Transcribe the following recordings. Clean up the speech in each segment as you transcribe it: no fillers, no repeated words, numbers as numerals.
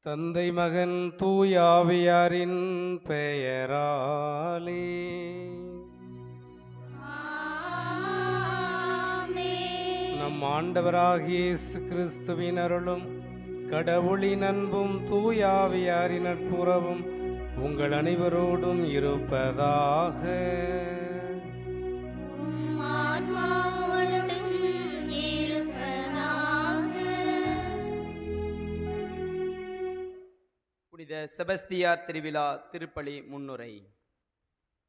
தந்தை மகன் தூயாவியாரின் பெயராலே நம் ஆண்டவராகிய இயேசு கிறிஸ்துவின் அருளும் கடவுளின் அன்பும் தூயாவியாரின் நட்புறவும் உங்கள் அனைவரோடும் இருப்பதாக. புனித செபஸ்தியார் திருவிழா திருப்பலி முன்னுரை.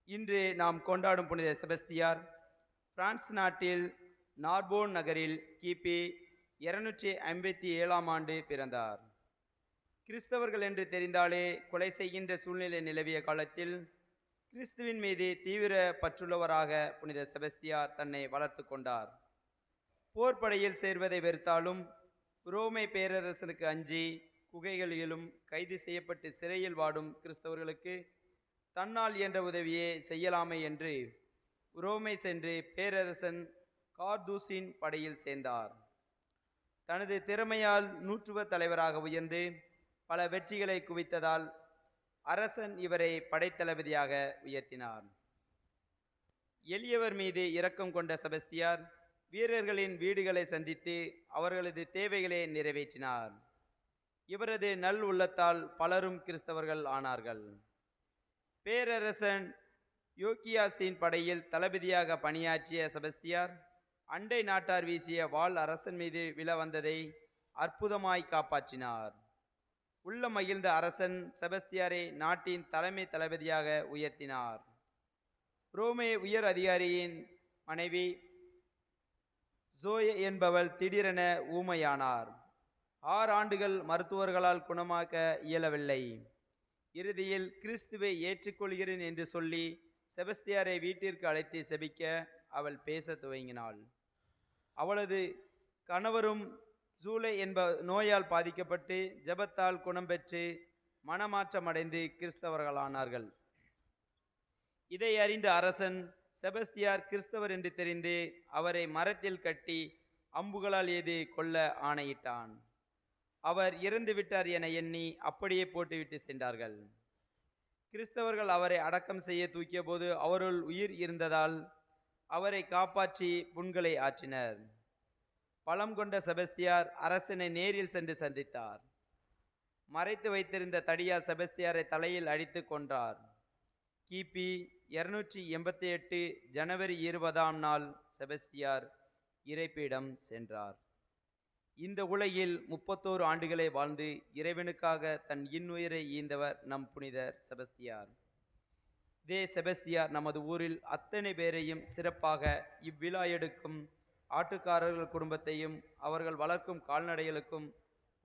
இன்று நாம் கொண்டாடும் புனித செபஸ்தியார் பிரான்ஸ் நாட்டில் நார்போன் நகரில் கிபி 257 ஆண்டு பிறந்தார். கிறிஸ்தவர்கள் என்று தெரிந்தாலே கொலை செய்கின்ற சூழ்நிலை நிலவிய காலத்தில் கிறிஸ்துவின் மீது தீவிர பற்றுள்ளவராக புனித செபஸ்தியார் தன்னை வளர்த்து கொண்டார். போர்ப்படையில் சேர்வதை வெறுத்தாலும் ரோமை பேரரசனுக்கு அஞ்சி குகைகளிலும் கைது செய்யப்பட்டு சிறையில் வாடும் கிறிஸ்தவர்களுக்கு தன்னால் என்ற உதவியே செய்யலாமே என்று ரோமை சென்று பேரரசன் கார்தூசின் படையில் சேர்ந்தார். தனது திறமையால் நூற்றுவ தலைவராக உயர்ந்து பல வெற்றிகளை குவித்ததால் அரசன் இவரை படைத்தளபதியாக உயர்த்தினார். எளியவர் மீது இரக்கம் கொண்ட செபஸ்தியார் வீரர்களின் வீடுகளை சந்தித்து அவர்களது தேவைகளை நிறைவேற்றினார். இவரது நல் உள்ளத்தால் பலரும் கிறிஸ்தவர்கள் ஆனார்கள். பேரரசன் யோக்கியாசின் படையில் தளபதியாக பணியாற்றிய செபஸ்தியார் அண்டை நாட்டார் வீசிய வாள் அரசன் மீது விழ வந்ததை அற்புதமாய் காப்பாற்றினார். உள்ள மகிழ்ந்த அரசன் செபஸ்தியாரை நாட்டின் தலைமை தளபதியாக உயர்த்தினார். ரோமே உயர் அதிகாரியின் மனைவி ஜோயே என்பவள் திடீரென ஊமையானார். 6 ஆண்டுகள் மருத்துவர்களால் குணமாக்க இயலவில்லை. இறுதியில் கிறிஸ்துவை ஏற்றுக்கொள்கிறேன் என்று சொல்லி செபஸ்தியாரை வீட்டிற்கு அழைத்து செபிக்க அவள் பேச துவங்கினாள். அவளது கணவரும் ஜூலை என்ப நோயால் பாதிக்கப்பட்டு ஜெபத்தால் குணம் பெற்று மனமாற்றமடைந்து கிறிஸ்தவர்களானார்கள். இதை அறிந்த அரசன் செபஸ்தியார் கிறிஸ்தவர் என்று தெரிந்து அவரை மரத்தில் கட்டி அம்புகளால் ஏது கொல்ல ஆணையிட்டான். அவர் இறந்து விட்டார் என எண்ணி அப்படியே போட்டுவிட்டு சென்றார்கள். கிறிஸ்தவர்கள் அவரை அடக்கம் செய்ய தூக்கிய போது அவருள் உயிர் இருந்ததால் அவரை காப்பாற்றி புண்களை ஆற்றினர். பலம் கொண்ட செபஸ்தியார் அரசனை நேரில் சென்று சந்தித்தார். மறைத்து வைத்திருந்த தடியார் செபஸ்தியாரை தலையில் அடித்து கொன்றார். கிபி 288 ஜனவரி 20ஆம் நாள் செபஸ்தியார் இறைப்பிடம் சென்றார். இந்த உலகில் 31 ஆண்டுகளை வாழ்ந்து இறைவனுக்காக தன் இன்னுயிரை ஈந்தவர் நம் புனிதர் செபஸ்தியார். இதே செபஸ்தியார் நமது ஊரில் அத்தனை பேரையும் சிறப்பாக இவ்விழா எடுக்கும் ஆட்டுக்காரர்கள் குடும்பத்தையும் அவர்கள் வளர்க்கும் கால்நடைகளுக்கும்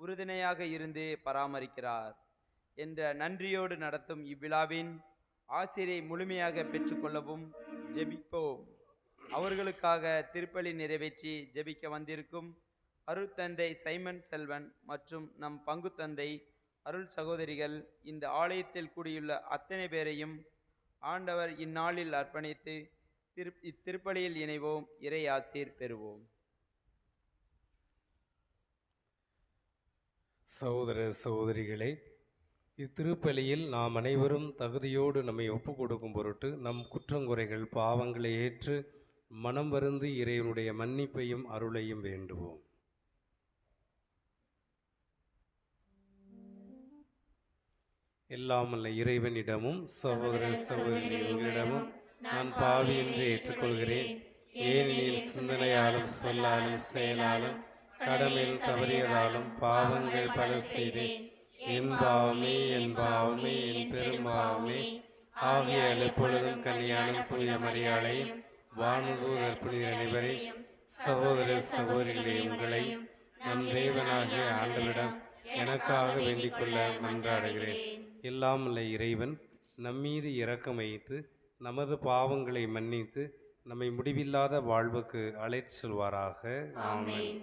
உறுதுணையாக இருந்து பராமரிக்கிறார் என்ற நன்றியோடு நடத்தும் இவ்விழாவின் ஆசிரியை முழுமையாக பெற்றுக்கொள்ளவும் ஜெபிப்போம். அவர்களுக்காக திருப்பலி நிறைவேற்றி ஜெபிக்க வந்திருக்கும் அருட்தந்தை சைமன் செல்வன் மற்றும் நம் பங்கு தந்தை அருள் சகோதரிகள், இந்த ஆலயத்தில் கூடியுள்ள அத்தனை பேரையும் ஆண்டவர் இந்நாளில் அர்ப்பணித்து இத்திருப்பலியில் இணைவோம். இறை ஆசீர் பெறுவோம். சகோதர சகோதரிகளே, இத்திருப்பலியில் நாம் அனைவரும் தகுதியோடு நம்மை ஒப்பு கொடுக்கும் பொருட்டு நம் குற்றங்குறைகள் பாவங்களை ஏற்று மனம் வருந்தி இறைவனுடைய மன்னிப்பையும் அருளையும் வேண்டுவோம். எல்லாம் அல்ல இறைவனிடமும் சகோதர சகோதரிகளிடமும் நான் பாவி என்று ஏற்றுக்கொள்கிறேன். ஏனெனில் சிந்தனையாலும் சொல்லாலும் செயலாலும் கடமையில் தவறியதாலும் பாவங்கள் பல செய்தேன். என் பாவமே என் பாவமே என் பெரும்பாவமே. ஆகியால் எப்பொழுதும் கன்னியான புனித மரியாளையும் வானதூதர் புனித அனைவரையும் சகோதர சகோதரிகளை உங்களையும் நம் தேவனாகிய ஆண்டவரிடம் எனக்காக வேண்டிக் கொள்ள மன்றாடுகிறேன். எல்லாம் அல்ல இறைவன் நம்மீது இரக்கம் வைத்து நமது பாவங்களை மன்னித்து நம்மை முடிவில்லாத வாழ்வுக்கு அழைத்து செல்வாராக. ஆமென்.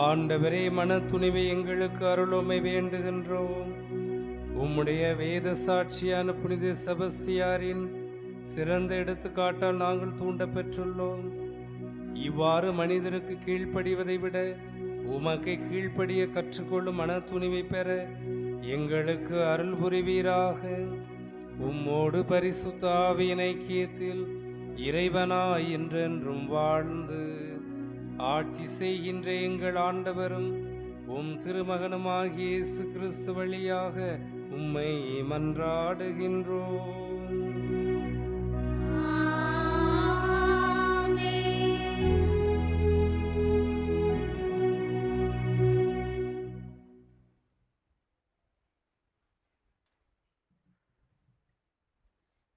ஆண்டவரே, மன துணிவை எங்களுக்கு அருளுமை வேண்டுகின்றோம். உம்முடைய வேத சாட்சியான புனித செபஸ்தியாரின் சிறந்த எடுத்துக்காட்டால் நாங்கள் தூண்ட பெற்றுள்ளோம். இவ்வாறு மனிதருக்கு கீழ்ப்படிவதை விட உமக்கு கீழ்ப்படிய கற்றுக்கொள்ளும் மன துணிவை பெற எங்களுக்கு அருள் புரிவீராக. உம்மோடு பரிசுத்த ஆவியின் ஐக்கியத்தில் இறைவனாய் என்றென்றும் வாழ்ந்து ஆட்சி செய்கின்ற எங்கள் ஆண்டவரும் உம் திருமகனுமாகிய இயேசு கிறிஸ்து வழியாக உம்மை மன்றாடுகின்றோம்.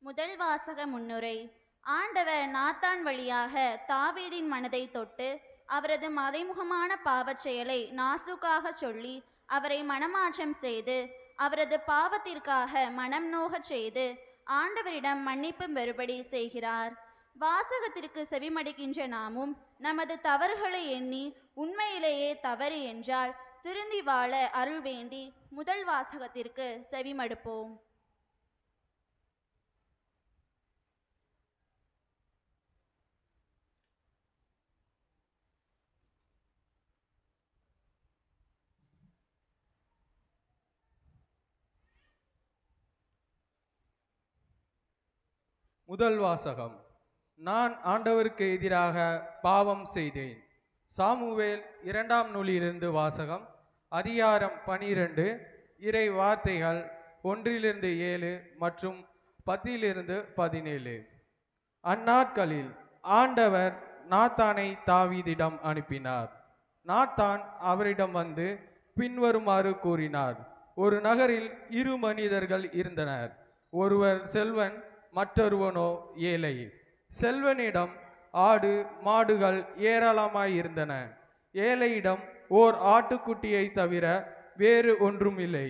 முதல் வாசக முன்னுரை. ஆண்டவர் நாத்தான் வழியாக தாவீதின் மனதை தொட்டு அவரது மறைமுகமான பாவச் செயலை நாசூக்காக சொல்லி அவரை மனமாற்றம் செய்து அவரது பாவத்திற்காக மனம் நோகச் செய்து ஆண்டவரிடம் மன்னிப்பு பெறுபடி செய்கிறார். வாசகத்திற்கு செவிமடுக்கின்ற நாமும் நமது தவறுகளை எண்ணி உண்மையிலேயே தவறு என்றால் திருந்தி வாழ அருள் வேண்டி முதல் வாசகத்திற்கு செவிமடுப்போம். முதல் வாசகம். நான் ஆண்டவருக்கு எதிராக பாவம் செய்தேன். சாமுவேல் 2ஆம் நூலிலிருந்து வாசகம். அதிகாரம் 12, இறை வார்த்தைகள் 1-7 மற்றும் 10-17. அந்நாட்களில் ஆண்டவர் நாத்தானை தாவீதிடம் அனுப்பினார். நாத்தான் அவரிடம் வந்து பின்வருமாறு கூறினார். ஒரு நகரில் 2 மனிதர்கள் இருந்தனர். ஒருவர் செல்வன், மற்றொருவனோ ஏழை. செல்வனிடம் ஆடு மாடுகள் ஏராளமாயிருந்தன. ஏழையிடம் ஓர் ஆட்டுக்குட்டியை தவிர வேறு ஒன்றும் இல்லை.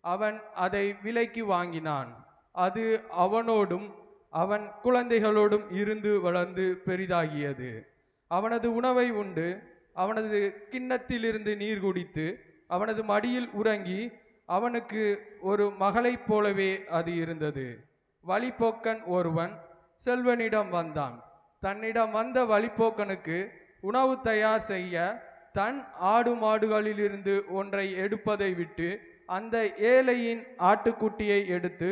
அவன் அதை விலைக்கு வாங்கினான். அது அவனோடும் அவன் குழந்தைகளோடும் இருந்து வளர்ந்து பெரிதாகியது. அவனது உணவை உண்டு அவனது கிண்ணத்திலிருந்து நீர் குடித்து அவனது மடியில் உறங்கி அவனுக்கு ஒரு மகளைப் போலவே அது இருந்தது. வழிப்போக்கன் ஒருவன் செல்வனிடம் வந்தான். தன்னிடம் வந்த வழிப்போக்கனுக்கு உணவு தயார் செய்ய தன் ஆடு மாடுகளிலிருந்து ஒன்றை எடுப்பதை விட்டு அந்த ஏழையின் ஆட்டுக்குட்டியை எடுத்து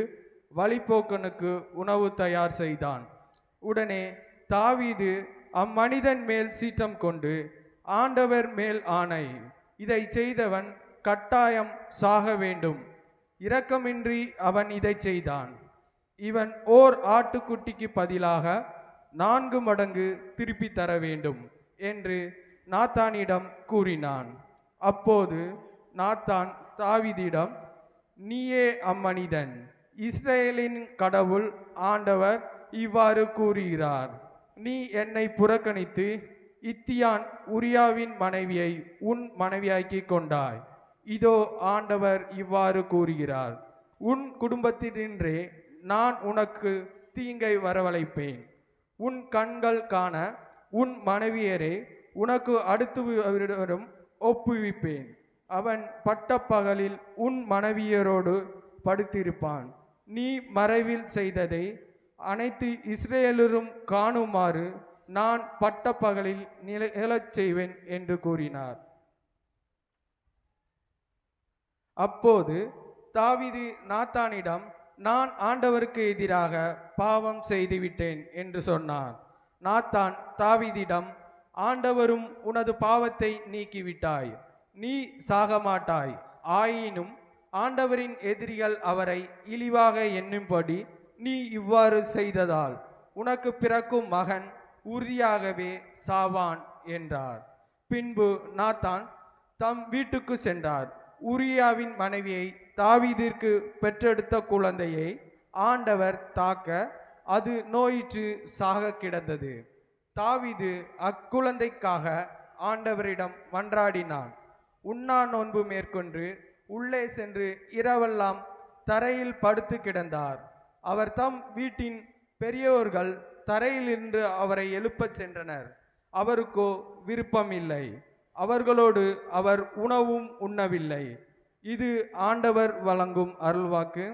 வழிப்போக்கனுக்கு உணவு தயார் செய்தான். உடனே தாவீது அம்மனிதன் மேல் சீற்றம் கொண்டு, ஆண்டவர் மேல் ஆணை, இதை செய்தவன் கட்டாயம் சாக வேண்டும். இரக்கமின்றி அவன் இதை செய்தான். இவன் ஓர் ஆட்டுக்குட்டிக்கு பதிலாக 4 மடங்கு திருப்பி தர வேண்டும் என்று நாத்தானிடம் கூறினான். அப்போது நாத்தான் தாவீதிடம், நீயே அம்மனிதன். இஸ்ரேலின் கடவுள் ஆண்டவர் இவ்வாறு கூறுகிறார், நீ என்னை புறக்கணித்து இத்தியான் உரியாவின் மனைவியை உன் மனைவியாக்கி கொண்டாய். இதோ ஆண்டவர் இவ்வாறு கூறுகிறார், உன் குடும்பத்தினின்றே நான் உனக்கு தீங்கை வரவழைப்பேன். உன் கண்கள் காண உன் மனைவியரை உனக்கு அடுத்தவரிடம் ஒப்புவிப்பேன். அவன் பட்டப்பகலில் உன் மனைவியரோடு படுத்திருப்பான். நீ மறைவில் செய்ததை அனைத்து இஸ்ரேலரும் காணுமாறு நான் பட்டப்பகலில் நிகழச் செய்வேன் என்று கூறினார். அப்போது தாவீது நாத்தானிடம், நான் ஆண்டவருக்கு எதிராக பாவம் செய்துவிட்டேன் என்று சொன்னான். நாத்தான் தாவீதிடம், ஆண்டவரும் உனது பாவத்தை நீக்கிவிட்டாய், நீ சாக மாட்டாய். ஆயினும் ஆண்டவரின் எதிரிகள் அவரை இழிவாக எண்ணும்படி நீ இவ்வாறு செய்ததால் உனக்கு பிறக்கும் மகன் உறுதியாகவே சாவான் என்றார். பின்பு நாத்தான் தம் வீட்டுக்கு சென்றார். உரியாவின் மனைவியை தாவீதிற்கு பெற்றெடுத்த குழந்தையை ஆண்டவர் தாக்க அது நோயிற்று சாக கிடந்தது. தாவீது அக்குழந்தைக்காக ஆண்டவரிடம் மன்றாடினான். உண்ணா நோன்பு மேற்கொண்டு உள்ளே சென்று இரவெல்லாம் தரையில் படுத்து கிடந்தார். அவர் தம் வீட்டின் பெரியோர்கள் தரையிலிருந்து அவரை எழுப்பச் சென்றனர். அவருக்கோ விருப்பமில்லை. அவர்களோடு அவர் உணவும் உண்ணவில்லை. இது ஆண்டவர் வழங்கும் அருள்வாக்கு.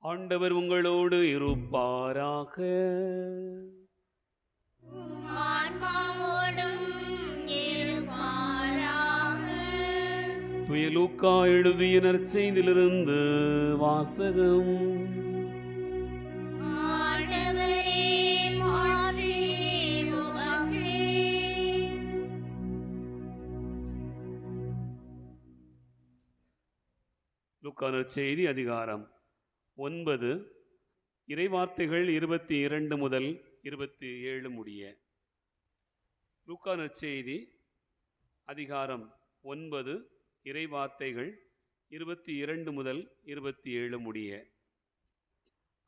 ஆண்டவர் உங்களோடு இருப்பாராக. தூய லூக்கா எழுதிய நற்செய்தியிலிருந்து வாசகம். லூக்கா நற்செய்தி அதிகாரம் 9 இறைவார்த்தைகள் 22 முதல் 27 முடிய. லூக்கா நற்செய்தி அதிகாரம் 9 இறைவார்த்தைகள் 22 முதல் 27 முடிய.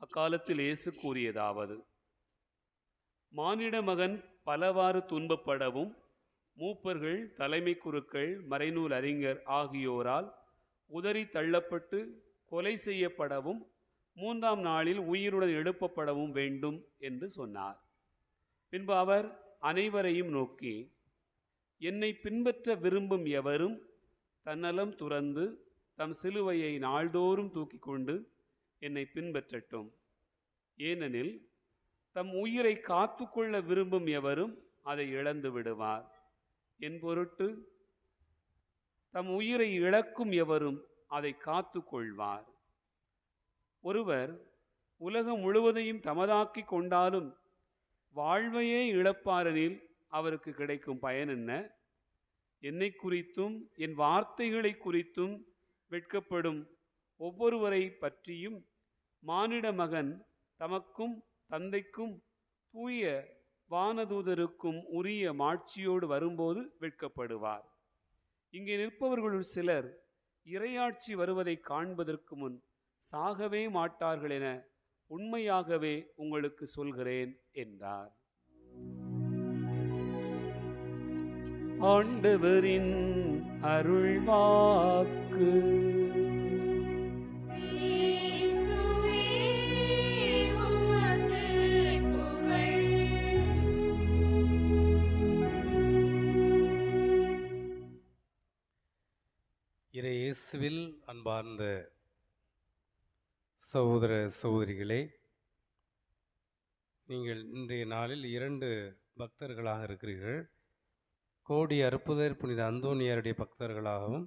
அக்காலத்தில் இயேசு கூறியதாவது: மானிட மகன் பலவாறு துன்பப்படவும் மூப்பர்கள், தலைமை குருக்கள், மறைநூல் அறிஞர் ஆகியோரால் உதறி தள்ளப்பட்டு கொலை செய்யப்படவும் 3ஆம் நாளில் உயிருடன் எழுப்பப்படவும் வேண்டும் என்று சொன்னார். பின்பு அவர் அனைவரையும் நோக்கி, என்னை பின்பற்ற விரும்பும் எவரும் தன்னலம் துறந்து தம் சிலுவையை நாள்தோறும் தூக்கி கொண்டு என்னை பின்பற்றட்டும். ஏனெனில் தம் உயிரை காத்துக்கொள்ள விரும்பும் எவரும் அதை இழந்து விடுவார். என் பொருட்டு தம் உயிரை இழக்கும் எவரும் அதை காத்து கொள்வார். ஒருவர் உலகம் முழுவதையும் தமதாக்கி கொண்டாலும் வாழ்வையே இழப்பாரெனில் அவருக்கு கிடைக்கும் பயன் என்ன? என்னை குறித்தும் என் வார்த்தைகளை குறித்தும் வெட்கப்படும் ஒவ்வொருவரை பற்றியும் மானிட மகன் தமக்கும் தந்தைக்கும் தூய வானதூதருக்கும் உரிய மாட்சியோடு வரும்போது வெட்கப்படுவார். இங்கே நிற்பவர்களுள் சிலர் இறையாட்சி வருவதை காண்பதற்கு முன் சாகவே மாட்டார்கள் என உண்மையாகவே உங்களுக்கு சொல்கிறேன் என்றார். ஆண்டவரின் அருள்வாக்கு. இயேசுவில் அன்பார்ந்த சகோதர சகோதரிகளே, நீங்கள் இன்றைய நாளில் 2 பக்தர்களாக இருக்கிறீர்கள். கோடி அற்புதர் புனித அந்தோனியாருடைய பக்தர்களாகவும்,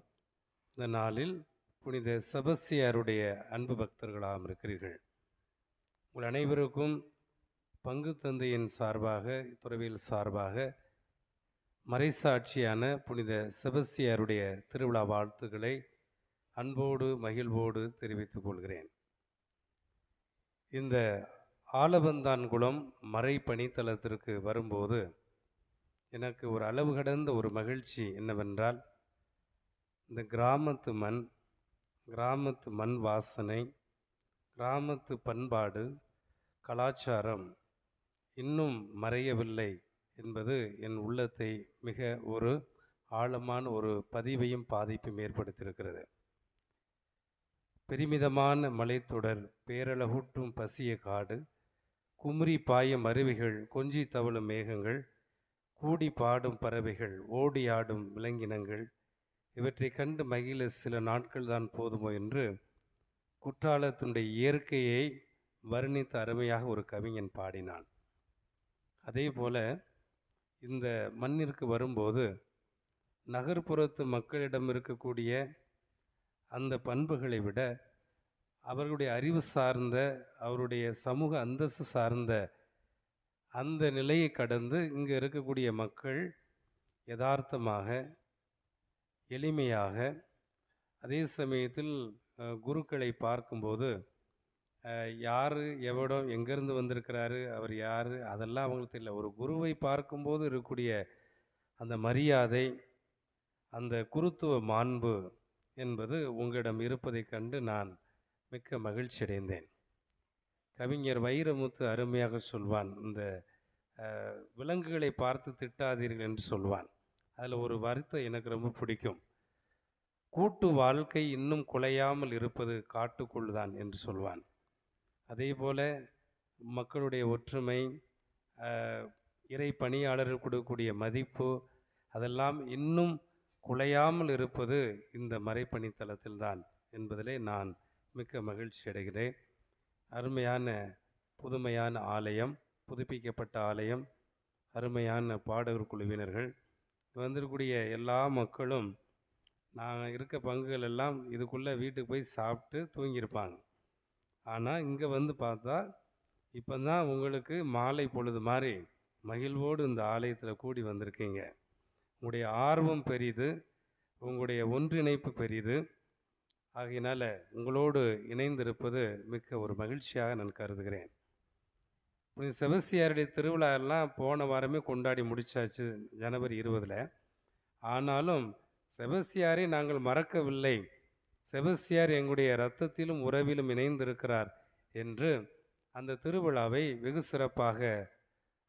இந்த நாளில் புனித செபஸ்தியாருடைய அன்பு பக்தர்களாகவும் இருக்கிறீர்கள். உங்கள் அனைவருக்கும் பங்கு தந்தையின் சார்பாக, துறவியல் சார்பாக மறைசாட்சியான புனித செபஸ்தியாருடைய திருவிழா வாழ்த்துக்களை அன்போடு மகிழ்வோடு தெரிவித்துக் கொள்கிறேன். இந்த ஆலவந்தான்குளம் மறை பணித்தலத்திற்கு வரும்போது எனக்கு ஒரு அளவு கடந்த ஒரு மகிழ்ச்சி என்னவென்றால், இந்த கிராமத்து மண் வாசனை, கிராமத்து பண்பாடு, கலாச்சாரம் இன்னும் மறையவில்லை என்பது என் உள்ளத்தை மிக ஒரு ஆழமான ஒரு பதிவையும் பாதிப்பையும் ஏற்படுத்தியிருக்கிறது. பெருமிதமான மலைத்தொடர், பேரழகூட்டும் பசிய காடு, குமரி பாயும் அருவிகள், கொஞ்சி தவழும் மேகங்கள், கூடி பாடும் பறவைகள், ஓடி ஆடும் விலங்கினங்கள், இவற்றை கண்டு மகிழ சில நாட்கள் தான் போதுமோ என்று குற்றாலத்தினுடைய இயற்கையை வர்ணித்த அருமையாக ஒரு கவிஞன் பாடினான். அதே போல இந்த மண்ணிற்கு வரும்போது நகர்ப்புறத்து மக்களிடம் இருக்கக்கூடிய அந்த பண்புகளை விட அவர்களுடைய அறிவு சார்ந்த, அவருடைய சமூக அந்தஸ்து சார்ந்த அந்த நிலையை கடந்து இங்கே இருக்கக்கூடிய மக்கள் யதார்த்தமாக, எளிமையாக, அதே சமயத்தில் குருக்களை பார்க்கும்போது யார் எவ்வளோ எங்கேருந்து வந்திருக்கிறாரு, அவர் யார், அதெல்லாம் அவங்களுக்கு தெரியல. ஒரு குருவை பார்க்கும்போது இருக்கக்கூடிய அந்த மரியாதை, அந்த குருத்துவ மாண்பு என்பது உங்களிடம் இருப்பதை கண்டு நான் மிக்க மகிழ்ச்சி அடைந்தேன். கவிஞர் வைரமுத்து அருமையாக சொல்வான், இந்த விலங்குகளை பார்த்து திட்டாதீர்கள் என்று சொல்வான். அதில் ஒரு வார்த்தை எனக்கு ரொம்ப பிடிக்கும். கூட்டு வாழ்க்கை இன்னும் குலையாமல் இருப்பது காட்டுக்குள் தான் என்று சொல்வான். அதே போல் மக்களுடைய ஒற்றுமை, இறை பணியாளர்கள் கொடுக்கக்கூடிய மதிப்பு, அதெல்லாம் இன்னும் குலையாமல் இருப்பது இந்த மறைப்பணித்தலத்தில் தான் என்பதிலே நான் மிக்க மகிழ்ச்சி அடைகிறேன். அருமையான புதுமையான ஆலயம், புதுப்பிக்கப்பட்ட ஆலயம், அருமையான பாடகர் குழுவினர்கள், வந்திருக்கக்கூடிய எல்லா மக்களும் நான் இருக்க பங்குகள் எல்லாம் இதுக்குள்ளே வீட்டுக்கு போய் சாப்பிட்டு தூங்கியிருப்பாங்க. ஆனால் இங்கே வந்து பார்த்தா இப்போ தான் உங்களுக்கு மாலை பொழுது மாதிரி மகிழ்வோடு இந்த ஆலயத்தில் கூடி வந்திருக்கீங்க. உங்களுடைய ஆர்வம் பெரிது, உங்களுடைய ஒன்றிணைப்பு பெரிது. ஆகையினால உங்களோடு இணைந்திருப்பது மிக்க ஒரு மகிழ்ச்சியாக நான் கருதுகிறேன். செபஸ்தியாருடைய திருவிழா எல்லாம் போன வாரமே கொண்டாடி முடிச்சாச்சு, ஜனவரி 20. ஆனாலும் செபஸ்தியாரை நாங்கள் மறக்கவில்லை, செபஸ்தியார் எங்களுடைய இரத்தத்திலும் உறவிலும் இணைந்திருக்கிறார் என்று அந்த திருவிழாவை வெகு சிறப்பாக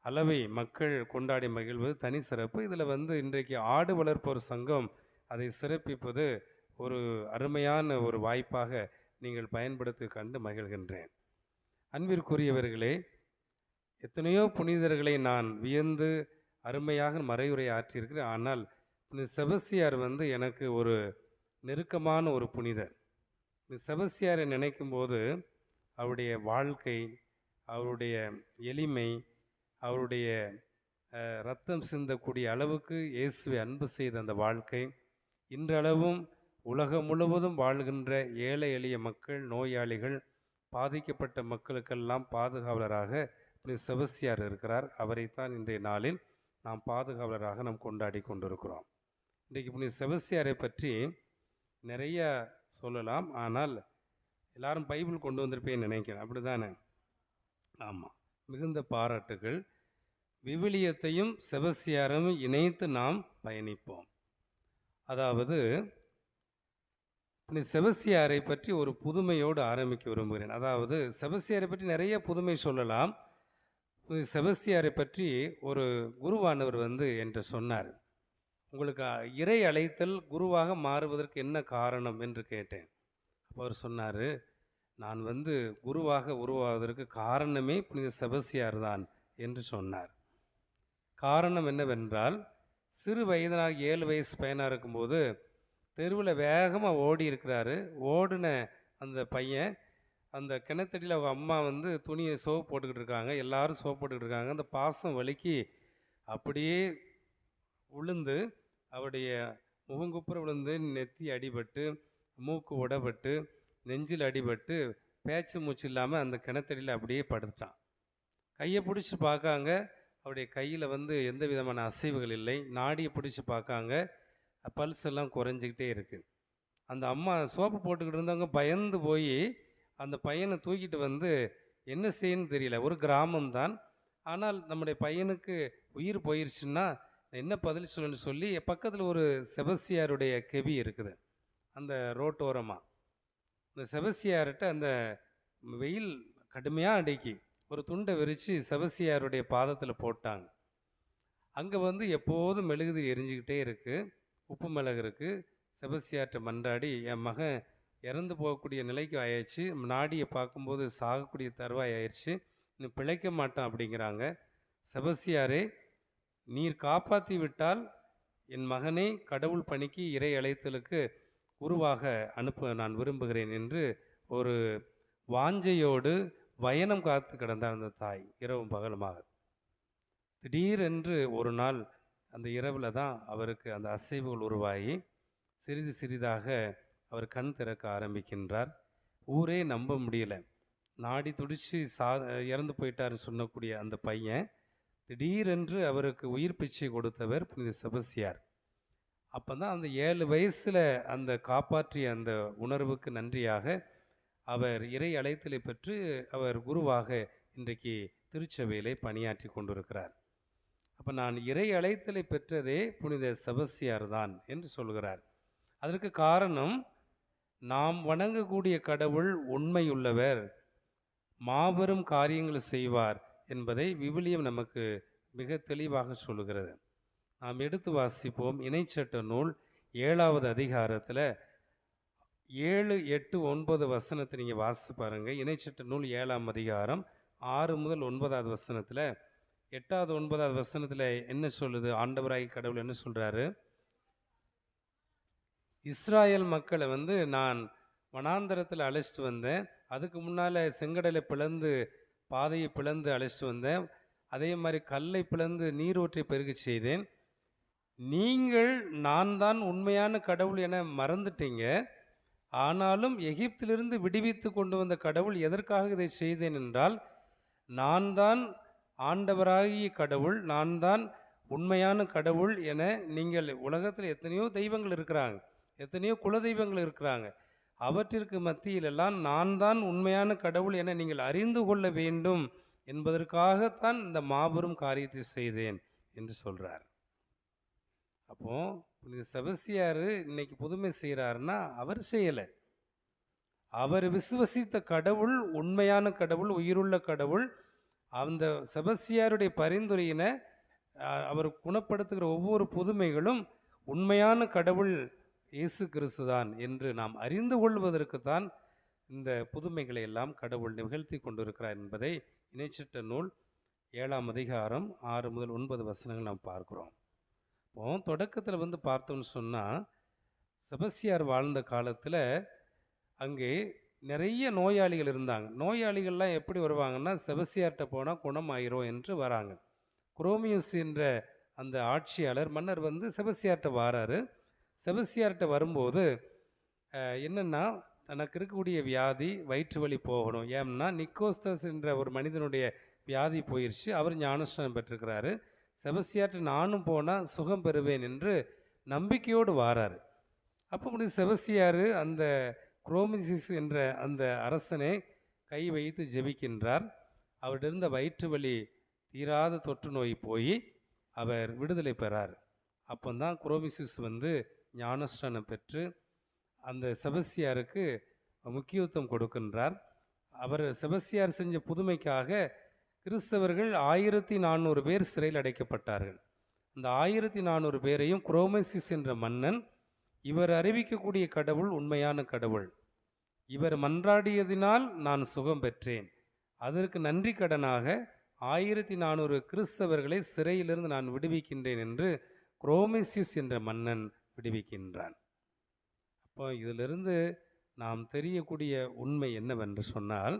அளவை மக்கள் கொண்டாடி மகிழ்வது தனி சிறப்பு. இதில் வந்து இன்றைக்கு ஆடு வளர்ப்போர் சங்கம் அதை சிறப்பிப்பது ஒரு அருமையான ஒரு வாய்ப்பாக நீங்கள் பயன்படுத்தி கண்டு மகிழ்கின்றேன். அன்பிற்குரியவர்களே, எத்தனையோ புனிதர்களை நான் வியந்து அருமையாக மறையுரை ஆற்றியிருக்கிறேன். ஆனால் செபஸ்தியார் வந்து எனக்கு ஒரு நெருக்கமான ஒரு புனிதர். செபஸ்தியாரை நினைக்கும் போது அவருடைய வாழ்க்கை, அவருடைய எளிமை, அவருடைய இரத்தம் சிந்தக்கூடிய அளவுக்கு இயேசுவை அன்பு செய்த அந்த வாழ்க்கை, இன்றளவும் உலகம் முழுவதும் வாழ்கின்ற ஏழை எளிய மக்கள், நோயாளிகள், பாதிக்கப்பட்ட மக்களுக்கெல்லாம் பாதுகாவலராக செபஸ்தியார் இருக்கிறார். அவரைத்தான் இன்றைய நாளில் நாம் பாதுகாவலராக நாம் கொண்டாடி கொண்டிருக்கிறோம். இன்றைக்கு செபஸ்தியாரை பற்றி நிறைய சொல்லலாம். ஆனால் எல்லாரும் பைபிள் கொண்டு வந்திருப்பேன்னு நினைக்கிறேன், அப்படி தானே? ஆமாம், மிகுந்த பாராட்டுகள். விவிலியத்தையும் செபஸ்தியாரும் இணைத்து நாம் பயணிப்போம். அதாவது செபஸ்தியாரை பற்றி ஒரு புதுமையோடு ஆரம்பிக்க விரும்புகிறேன். அதாவது செபஸ்தியாரை பற்றி நிறைய புதுமை சொல்லலாம். செபஸ்தியாரை பற்றி ஒரு குருவானவர் வந்து என்று சொன்னார், உங்களுக்கு இறை அழைத்தல் குருவாக மாறுவதற்கு என்ன காரணம் என்று கேட்டேன். அப்போ அவர் சொன்னார், நான் வந்து குருவாக உருவாவதற்கு காரணமே புனித செபஸ்தியார் தான் என்று சொன்னார். காரணம் என்னவென்றால், சிறு வயதனாக 7 வயசு பையனாக இருக்கும்போது தெருவில் வேகமாக ஓடி இருக்கிறாரு. ஓடின அந்த பையன் அந்த கிணத்தடியில் அவங்க அம்மா வந்து துணியை சோப்பு போட்டுக்கிட்டு இருக்காங்க, எல்லாரும் சோப்பு போட்டுக்கிட்டு இருக்காங்க. அந்த பாசம் வலிக்கு அப்படியே விழுந்து அவருடைய முகங்குப்புற விழுந்து நெத்தி அடிபட்டு, மூக்கு உடப்பட்டு, நெஞ்சில் அடிபட்டு, பேச்சு மூச்சு இல்லாமல் அந்த கிணத்தடியில் அப்படியே படுத்துட்டான். கையை பிடிச்சி பார்க்காங்க, அவருடைய கையில் வந்து எந்த விதமான அசைவுகள் இல்லை. நாடியை பிடிச்சி பார்க்காங்க, பல்ஸ் எல்லாம் குறைஞ்சிக்கிட்டே இருக்குது. அந்த அம்மா சோப்பு போட்டுக்கிட்டு இருந்தவங்க பயந்து போய் அந்த பையனை தூக்கிட்டு வந்து என்ன செய்யணும்னு தெரியல. ஒரு கிராமம்தான், ஆனால் நம்முடைய பையனுக்கு உயிர் போயிடுச்சுன்னா என்ன பதில் சொல்லணும்னு சொல்லி பக்கத்தில் ஒரு செபஸ்தியாருடைய கெவி இருக்குது அந்த ரோட்டோரமாக. இந்த செபஸ்தியார்கிட்ட அந்த வெயில் கடுமையாக அடிக்கி ஒரு துண்டை விரித்து செபஸ்தியாருடைய பாதத்தில் போட்டாங்க. அங்கே வந்து எப்போதும் மெழுகுதிரி எரிஞ்சிக்கிட்டே இருக்குது, உப்பு மிளகு இருக்குது. செபஸ்தியார்கிட்ட மன்றாடி, என் மகன் இறந்து போகக்கூடிய நிலைக்கு ஆயிடுச்சு, நாடியை பார்க்கும்போது சாகக்கூடிய தருவாய் ஆயிடுச்சு, இன்னும் பிழைக்க மாட்டான் அப்படிங்கிறாங்க. செபஸ்தியாரே, நீர் காப்பாற்றி விட்டால் என் மகனை கடவுள் பணிக்கு இறை அழைத்தலுக்கு குருவாக அனுப்ப நான் விரும்புகிறேன் என்று ஒரு வாஞ்சையோடு பயணம் காத்து கிடந்தார் அந்த தாய், இரவும் பகலுமாக. திடீரென்று ஒரு நாள் அந்த இரவில் தான் அவருக்கு அந்த அசைவுகள் உருவாகி சிறிது சிறிதாக அவர் கண் திறக்க ஆரம்பிக்கின்றார். ஊரே நம்ப முடியல. நாடி துடிச்சு இறந்து போயிட்டாருன்னு சொன்னக்கூடிய அந்த பையன் திடீரென்று அவருக்கு உயிர் பிச்சை கொடுத்தவர் புனித செபஸ்தியார். அப்போ தான் அந்த 7 வயசில் அந்த காப்பாற்றிய அந்த உணர்வுக்கு நன்றியாக அவர் இறை அழைத்தலை பெற்று அவர் குருவாக இன்றைக்கு திருச்சபையிலே பணியாற்றி கொண்டிருக்கிறார். அப்போ நான் இறை அழைத்தலை பெற்றதே புனித செபஸ்தியார் தான் என்று சொல்கிறார். அதற்கு காரணம், நாம் வணங்கக்கூடிய கடவுள் உண்மையுள்ளவர், மாபெரும் காரியங்கள் செய்வார் என்பதை விவிலியம் நமக்கு மிக தெளிவாக சொல்லுகிறது. நாம் எடுத்து வாசிப்போம். இணைச்சட்ட நூல் 7வது அதிகாரத்தில் 7, 8, 9 வசனத்தை நீங்கள் வாசித்து பாருங்கள். இணைச்சட்ட நூல் 7ஆம் அதிகாரம் 6 முதல் 9வது வசனத்தில், 8வது 9வது வசனத்தில் என்ன சொல்லுது? ஆண்டவராகி கடவுள் என்ன சொல்கிறாரு? இஸ்ராயல் மக்களை வந்து நான் வனாந்தரத்தில் அழைச்சிட்டு வந்தேன். அதுக்கு முன்னால் செங்கடலை பிளந்து பாதையை பிளந்து அழைச்சிட்டு வந்தேன். அதே மாதிரி கல்லை பிளந்து நீரூற்றை பெருக செய்தேன். நீங்கள் நான் தான் உண்மையான கடவுள் என மறந்துட்டீங்க. ஆனாலும் எகிப்திலிருந்து விடுவித்து கொண்டு வந்த கடவுள் எதற்காக இதை செய்தேன் என்றால், நான் தான் ஆண்டவராகிய கடவுள், நான் தான் உண்மையான கடவுள் என நீங்கள் உலகத்தில் எத்தனையோ தெய்வங்கள் இருக்கிறாங்க, எத்தனையோ குலதெய்வங்கள் இருக்கிறாங்க. அவற்றிற்கு மத்தியிலெல்லாம் நான் தான் உண்மையான கடவுள் என நீங்கள் அறிந்து கொள்ள வேண்டும் என்பதற்காகத்தான் இந்த மாபெரும் காரியத்தை செய்தேன் என்று சொல்கிறார். அப்போ புனித செபஸ்தியார் இன்னைக்கு புதுமை செய்கிறாருன்னா அவர் செய்யலை. அவர் விசுவசித்த கடவுள் உண்மையான கடவுள், உயிருள்ள கடவுள். அந்த செபஸ்தியாருடைய பரிந்துரையினை அவர் குணப்படுத்துகிற ஒவ்வொரு புதுமைகளும் உண்மையான கடவுள் இயேசு கிறிஸ்து தான் என்று நாம் அறிந்து கொள்வதற்குத்தான் இந்த புதுமைகளை எல்லாம் கடவுள் நிகழ்த்தி கொண்டிருக்கிறார் என்பதை இணைச்சிட்ட நூல் 7ஆம் அதிகாரம் 6 முதல் 9 வசனங்கள் நாம் பார்க்குறோம். இப்போ தொடக்கத்தில் பார்த்தோம்னு சொன்னால், செபஸ்தியார் வாழ்ந்த காலத்தில் அங்கே நிறைய நோயாளிகள் இருந்தாங்க. நோயாளிகள்லாம் எப்படி வருவாங்கன்னா, செபஸ்தியார்கிட்ட போனால் குணமாயிரும் என்று வராங்க. குரோமியஸ் என்ற அந்த ஆட்சியாளர் மன்னர் செபஸ்தியார்கிட்ட வாராரு. செபஸ்தியார்கிட்ட வரும்போது என்னென்னா, தனக்கு இருக்கக்கூடிய வியாதி வயிற்று வலி போகணும். ஏன்னா நிக்கோஸ்தஸ் என்ற ஒரு மனிதனுடைய வியாதி போயிடுச்சு. அவர் ஞானஸ்நானம் பெற்றிருக்கிறாரு. செபஸ்தியார்கிட்ட நானும் போனால் சுகம் பெறுவேன் என்று நம்பிக்கையோடு வாராரு. அப்போ செபஸ்தியார் அந்த குரோமிசிஸ் என்ற அந்த அரசனை கை வைத்து ஜெபிக்கின்றார். அவர்கிட்ட இருந்த வயிற்று வலி தீராத தொற்று நோய் போய் அவர் விடுதலை பெறார். அப்போ தான் குரோமிசிஸ் ஞானஸ்நானம் பெற்று அந்த செபஸ்தியாருக்கு முக்கியத்துவம் கொடுக்கின்றார். அவர் செபஸ்தியார் செஞ்ச புதுமைக்காக கிறிஸ்தவர்கள் 1400 பேர் சிறையில் அடைக்கப்பட்டார்கள். அந்த 1400 பேரையும் குரோமிசிஸ் என்ற மன்னன், இவர் அறிவிக்கக்கூடிய கடவுள் உண்மையான கடவுள், இவர் மன்றாடியதினால் நான் சுகம் பெற்றேன், அதற்கு நன்றி கடனாக 1400 கிறிஸ்தவர்களை சிறையிலிருந்து நான் விடுவிக்கின்றேன் என்று குரோமிசிஸ் என்ற மன்னன் விடுவிக்கின்றான். அப்போ இதிலிருந்து நாம் தெரியக்கூடிய உண்மை என்னவென்று சொன்னால்,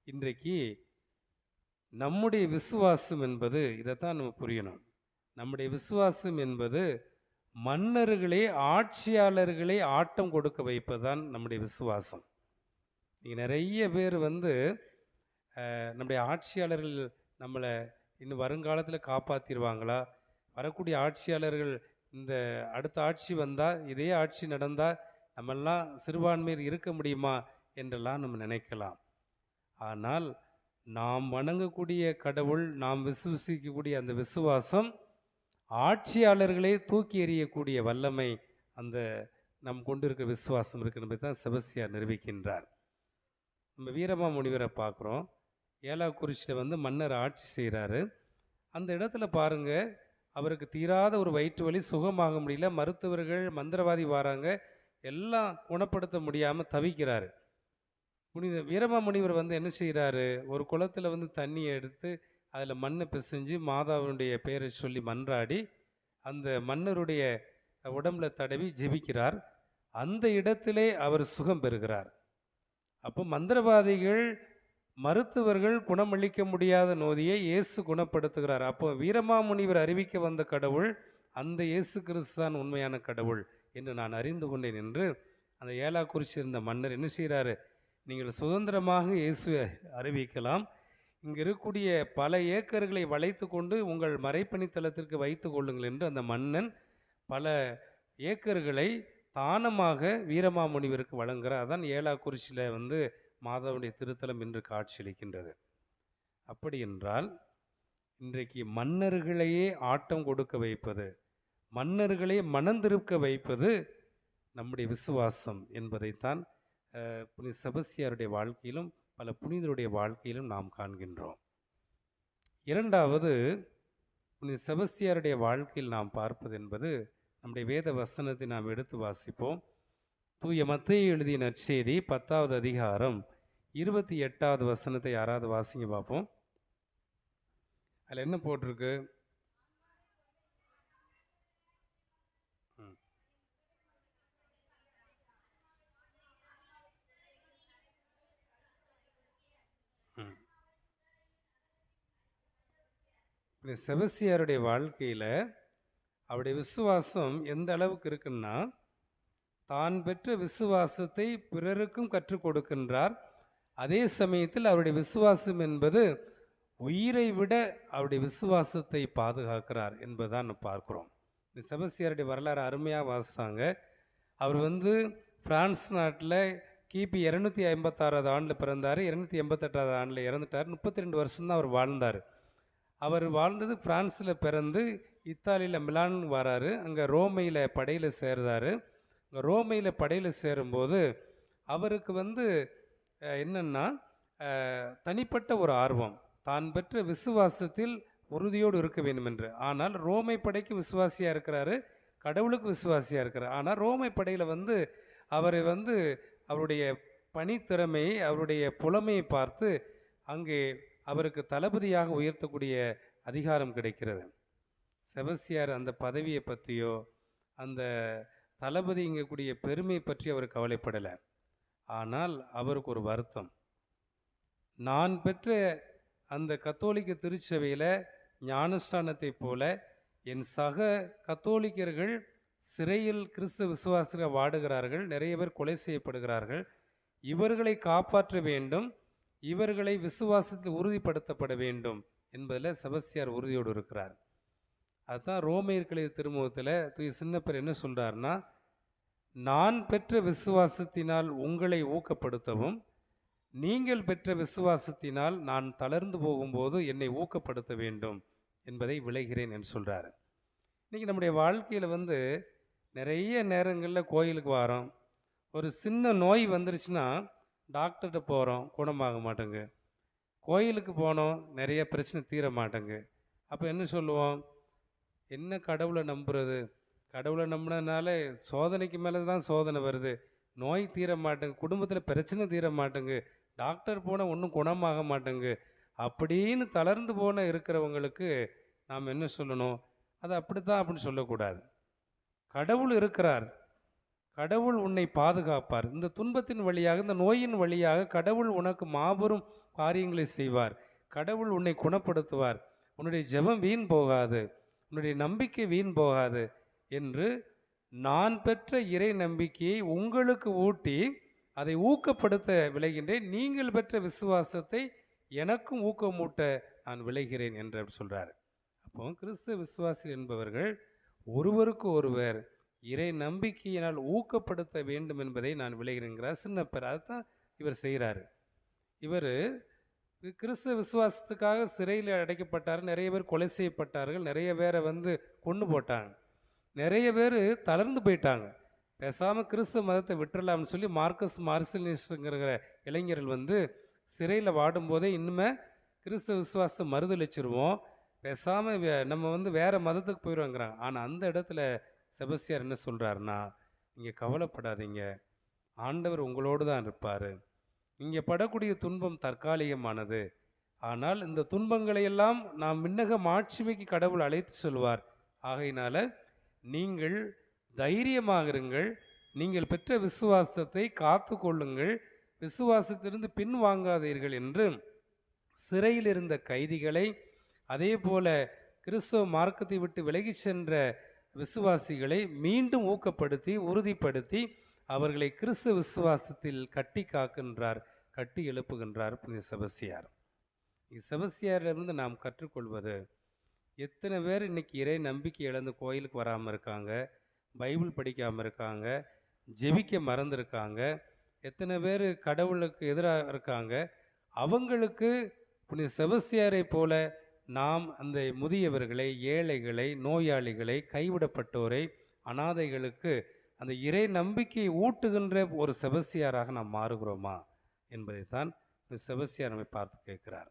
இன்றைக்கு நம்முடைய விசுவாசம் என்பது இதைத்தான் நம்ம புரியணும். நம்முடைய விசுவாசம் என்பது மன்னர்களை, ஆட்சியாளர்களை ஆட்டம் கொடுக்க வைப்பதுதான் நம்முடைய விசுவாசம். இங்கே நிறைய பேர் நம்முடைய ஆட்சியாளர்கள் நம்மளை இன்னும் வருங்காலத்தில் காப்பாற்றிடுவாங்களா, வரக்கூடிய ஆட்சியாளர்கள் இந்த அடுத்த ஆட்சி வந்தால், இதே ஆட்சி நடந்தால் நம்மெல்லாம் சிறுபான்மையர் இருக்க முடியுமா என்றெல்லாம் நம்ம நினைக்கலாம். ஆனால் நாம் வணங்கக்கூடிய கடவுள், நாம் விசுவசிக்கக்கூடிய அந்த விசுவாசம் ஆட்சியாளர்களை தூக்கி எறியக்கூடிய வல்லமை அந்த நம் கொண்டிருக்கிற விசுவாசம் இருக்குது என்பதை தான் செபஸ்தியார் நிரூபிக்கின்றார். நம்ம வீரமாமுனிவரை பார்க்குறோம். ஏலாக்குறிச்சியில் மன்னர் ஆட்சி செய்கிறாரு. அந்த இடத்துல பாருங்கள், அவருக்கு தீராத ஒரு வயிற்று வலி, சுகமாக முடியல. மருத்துவர்கள், மந்திரவாதி வராங்க, எல்லாம் குணப்படுத்த முடியாமல் தவிக்கிறாரு. புனித வீரமாமுனிவர் என்ன செய்கிறாரு, ஒரு குளத்தில் தண்ணியை எடுத்து அதில் மண்ணை பிசைஞ்சு மாதாவினுடைய பெயரை சொல்லி மன்றாடி அந்த மன்னருடைய உடம்புல தடவி ஜெபிக்கிறார். அந்த இடத்திலே அவர் சுகம் பெறுகிறார். அப்போ மந்திரவாதிகள், மருத்துவர்கள் குணமளிக்க முடியாத நோயை இயேசு குணப்படுத்துகிறார். அப்போ வீரமாமுனிவர் அறிவிக்க வந்த கடவுள் அந்த இயேசு கிறிஸ்து தான் உண்மையான கடவுள் என்று நான் அறிந்து கொண்டேன் என்று அந்த ஏலாக்குறிச்சி இருந்த மன்னர் என்ன செய்கிறாரு, நீங்கள் சுதந்திரமாக இயேசுவை அறிவிக்கலாம், இங்கே இருக்கக்கூடிய பல ஏக்கர்களை வளைத்து கொண்டு உங்கள் மறைப்பணித்தலத்திற்கு வைத்து கொள்ளுங்கள் என்று அந்த மன்னன் பல ஏக்கர்களை தானமாக வீரமாமுனிவருக்கு வழங்குகிறார். அதான் ஏலாக்குறிச்சியில் மாதாவுடைய திருத்தலம் என்று காட்சியளிக்கின்றது. அப்படி என்றால் இன்றைக்கு மன்னர்களையே ஆட்டம் கொடுக்க வைப்பது, மன்னர்களே மனந்திருக்க வைப்பது நம்முடைய விசுவாசம் என்பதைத்தான் புனித செபஸ்தியாருடைய வாழ்க்கையிலும் பல புனிதருடைய வாழ்க்கையிலும் நாம் காண்கின்றோம். இரண்டாவது, புனித செபஸ்தியாருடைய வாழ்க்கையில் நாம் பார்ப்பது என்பது நம்முடைய வேத வசனத்தை நாம் எடுத்து வாசிப்போம். தூய மத்தேயு எழுதிய நற்செய்தி 10வது அதிகாரம் 28வது வசனத்தை யாராவது வாசிங்க பார்ப்போம். அதில் என்ன போட்டிருக்கு? இந்த செபஸ்தியாருடைய வாழ்க்கையில் அவருடைய விசுவாசம் எந்த அளவுக்கு இருக்குன்னா, தான் பெற்ற விசுவாசத்தை பிறருக்கும் கற்றுக் கொடுக்கின்றார். அதே சமயத்தில் அவருடைய விசுவாசம் என்பது உயிரை விட அவருடைய விசுவாசத்தை பாதுகாக்கிறார் என்பதுதான் நம்ம பார்க்குறோம். இந்த செபஸ்தியாருடைய வரலாறு அருமையாக வாசித்தாங்க. அவர் பிரான்ஸ் நாட்டில் கிபி 256 ஆண்டில் பிறந்தார். 288 ஆண்டில் இறந்துட்டார். 32 வருஷம்தான் அவர் வாழ்ந்தார். அவர் வாழ்ந்தது பிரான்ஸில் பிறந்து இத்தாலியில் மிலான் வராரு. அங்கே ரோமையில் படையில் சேர்ந்தார். அங்கே ரோமையில் படையில் சேரும்போது அவருக்கு என்னென்னா தனிப்பட்ட ஒரு ஆர்வம், தான் பெற்ற விசுவாசத்தில் உறுதியோடு இருக்க வேண்டும் என்று. ஆனால் ரோமை படைக்கு விசுவாசியாக இருக்கிறாரு, கடவுளுக்கு விசுவாசியாக இருக்கிறார். ஆனால் ரோமை படையில் அவரை அவருடைய பணித்திறமையை, அவருடைய புலமையை பார்த்து அங்கே அவருக்கு தளபதியாக உயர்த்தக்கூடிய அதிகாரம் கிடைக்கிறது. செபஸ்தியார் அந்த பதவியை பற்றியோ அந்த தளபதிங்கக்கூடிய பெருமை பற்றி அவர் கவலைப்படலை. ஆனால் அவருக்கு ஒரு வருத்தம், நான் பெற்ற அந்த கத்தோலிக்க திருச்சபையில் ஞானஸ்தானத்தை போல என் சக கத்தோலிக்கர்கள் சிறையில் கிறிஸ்து விசுவாசிகள் வாடுகிறார்கள், நிறைய பேர் கொலை செய்யப்படுகிறார்கள். இவர்களை காப்பாற்ற வேண்டும், இவர்களை விசுவாசத்தில் உறுதிப்படுத்தப்பட வேண்டும் என்பதில் செபஸ்தியார் உறுதியோடு இருக்கிறார். அதுதான் ரோமையர்களை திருமுகத்தில் தூய சின்னப்பர் என்ன சொல்கிறாருன்னா, நான் பெற்ற விசுவாசத்தினால் உங்களை ஊக்கப்படுத்தவும், நீங்கள் பெற்ற விசுவாசத்தினால் நான் தளர்ந்து போகும்போது என்னை ஊக்கப்படுத்த வேண்டும் என்பதை விளைகிறேன் என்று சொல்கிறார். இன்றைக்கி நம்முடைய வாழ்க்கையில் நிறைய நேரங்களில் கோயிலுக்கு வரோம், ஒரு சின்ன நோய் வந்துருச்சுன்னா டாக்டர்கிட்ட போகிறோம், குணமாக மாட்டேங்க. கோயிலுக்கு போனோம், நிறைய பிரச்சனை தீர மாட்டேங்க. அப்போ என்ன சொல்லுவோம், என்ன கடவுளை நம்புறது, கடவுளை நம்பினதுனால சோதனைக்கு மேலே தான் சோதனை வருது, நோய் தீர மாட்டேங்க, குடும்பத்தில் பிரச்சனை தீர மாட்டேங்க, டாக்டர் போனால் ஒன்றும் குணமாக மாட்டேங்க அப்படின்னு தளர்ந்து போன இருக்கிறவங்களுக்கு நாம் என்ன சொல்லணும், அது அப்படித்தான் அப்படின்னு சொல்லக்கூடாது. கடவுள் இருக்கிறார், கடவுள் உன்னை பாதுகாப்பார். இந்த துன்பத்தின் வழியாக, இந்த நோயின் வழியாக கடவுள் உனக்கு மாபெரும் காரியங்களை செய்வார். கடவுள் உன்னை குணப்படுத்துவார். உன்னுடைய ஜெபம் வீண் போகாது, உன்னுடைய நம்பிக்கை வீண் போகாது என்று நான் பெற்ற இறை நம்பிக்கையை உங்களுக்கு ஊட்டி அதை ஊக்கப்படுத்த விளைகின்றேன். நீங்கள் பெற்ற விசுவாசத்தை எனக்கும் ஊக்கமூட்ட நான் விளைகிறேன் என்று சொல்கிறார். அப்போ கிறிஸ்துவ விசுவாசிகள் என்பவர்கள் ஒருவருக்கு ஒருவர் இறை நம்பிக்கையினால் ஊக்கப்படுத்த வேண்டும் என்பதை நான் விளைகிறேங்கிறார் சின்னப்பர். அதுதான் இவர் செய்கிறார். இவர் கிறிஸ்துவ விசுவாசத்துக்காக சிறையில் அடைக்கப்பட்டார், நிறைய பேர் கொலை செய்யப்பட்டார்கள், நிறைய பேரை கொன்று போட்டாங்க, நிறைய பேர் தளர்ந்து போயிட்டாங்க. பேசாமல் கிறிஸ்துவ மதத்தை விட்டுறலாம்னு சொல்லி மார்க்கஸ் மார்சிலினிஸ்ங்கிற இளைஞர்கள் சிறையில் வாடும்போதே இன்னுமே கிறிஸ்துவ விசுவாசத்தை மறுதளிச்சிருவோம், பேசாமல் நம்ம வேறு மதத்துக்கு போயிடுவோங்கிறாங்க. ஆனால் அந்த இடத்துல செபஸ்தியார் என்ன சொல்கிறாருன்னா, நீங்கள் கவலைப்படாதீங்க, ஆண்டவர் உங்களோடு தான் இருப்பார். இங்கே படக்கூடிய துன்பம் தற்காலிகமானது, ஆனால் இந்த துன்பங்களையெல்லாம் நாம் விண்ணக மாட்சிமைக்கு கடவுள் அழைத்து சொல்வார். ஆகையினால நீங்கள் தைரியமாக இருங்கள், நீங்கள் பெற்ற விசுவாசத்தை காத்து கொள்ளுங்கள், விசுவாசத்திலிருந்து பின்வாங்காதீர்கள் என்று சிறையில் இருந்த கைதிகளை, அதே போல கிறிஸ்தவ மார்க்கத்தை விட்டு விலகி சென்ற விசுவாசிகளை மீண்டும் ஊக்கப்படுத்தி உறுதிப்படுத்தி அவர்களை கிறிஸ்தவ விசுவாசத்தில் கட்டி காக்கின்றார், கட்டி எழுப்புகின்றார் செபஸ்தியார். செபஸ்தியாரிலிருந்து நாம் கற்றுக்கொள்வது, எத்தனை பேர் இன்றைக்கி இறை நம்பிக்கை இழந்து கோயிலுக்கு வராமல் இருக்காங்க, பைபிள் படிக்காமல் இருக்காங்க, ஜெபிக்க மறந்துருக்காங்க, எத்தனை பேர் கடவுளுக்கு எதிராக இருக்காங்க. அவங்களுக்கு புனித செபஸ்தியாரை போல நாம் அந்த முதியவர்களை, ஏழைகளை, நோயாளிகளை, கைவிடப்பட்டோரை, அனாதைகளுக்கு அந்த இறை நம்பிக்கையை ஊட்டுகின்ற ஒரு செபஸ்தியாராக நாம் மாறுகிறோமா என்பதைத்தான் இந்த செபஸ்தியார் நம்மை பார்த்து கேட்கிறார்.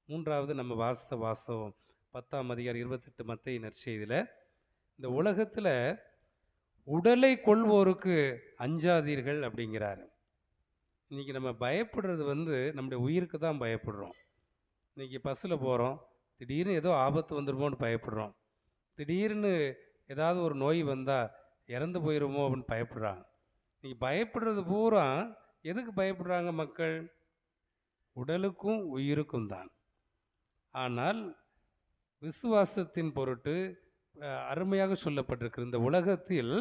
மூன்றாவது நம்ம வாசகம் 10ஆம் அதிகாரம் 28 மத்தேயு நற்செய்தியில், இந்த உலகத்தில் உடலை கொள்வோருக்கு அஞ்சாதீர்கள் அப்படிங்கிறாரு. இன்றைக்கி நம்ம பயப்படுறது நம்முடைய உயிருக்கு தான் பயப்படுறோம். இன்றைக்கி பஸ்ஸில் போகிறோம், திடீர்னு ஏதோ ஆபத்து வந்துடுமோன்னு பயப்படுறோம், திடீர்னு ஏதாவது ஒரு நோய் வந்தால் இறந்து போயிடுமோ அப்படின்னு பயப்படுறாங்க. இன்றைக்கி பயப்படுறது பூரா எதுக்கு பயப்படுறாங்க மக்கள்? உடலுக்கும் உயிருக்கும் தான். ஆனால் விசுவாசத்தின் பொருட்டு அருமையாக சொல்லப்பட்டிருக்கு. இந்த உலகத்தில்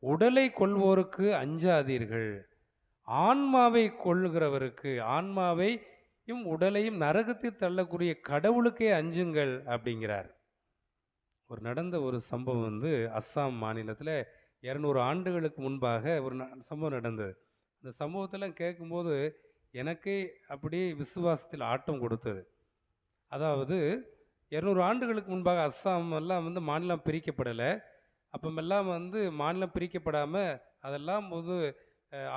உடலை கொள்வோருக்கு அஞ்சாதீர்கள், ஆன்மாவை கொள்ளுகிறவருக்கு, ஆன்மாவையும் உடலையும் நரகத்தில் தள்ளக்கூடிய கடவுளுக்கே அஞ்சுங்கள் அப்படிங்கிறார். நடந்த ஒரு சம்பவம் அஸ்ஸாம் மாநிலத்தில் 200 ஆண்டுகளுக்கு முன்பாக ஒரு சம்பவம் நடந்தது. இந்த சம்பவத்தெல்லாம் கேட்கும்போது எனக்கே அப்படியே விசுவாசத்தில் ஆட்டம் கொடுத்தது. அதாவது 200 ஆண்டுகளுக்கு முன்பாக அஸ்ஸாம் எல்லாம் மாநிலம் பிரிக்கப்படலை. அப்பமெல்லாம் மாநிலம் பிரிக்கப்படாமல் அதெல்லாம்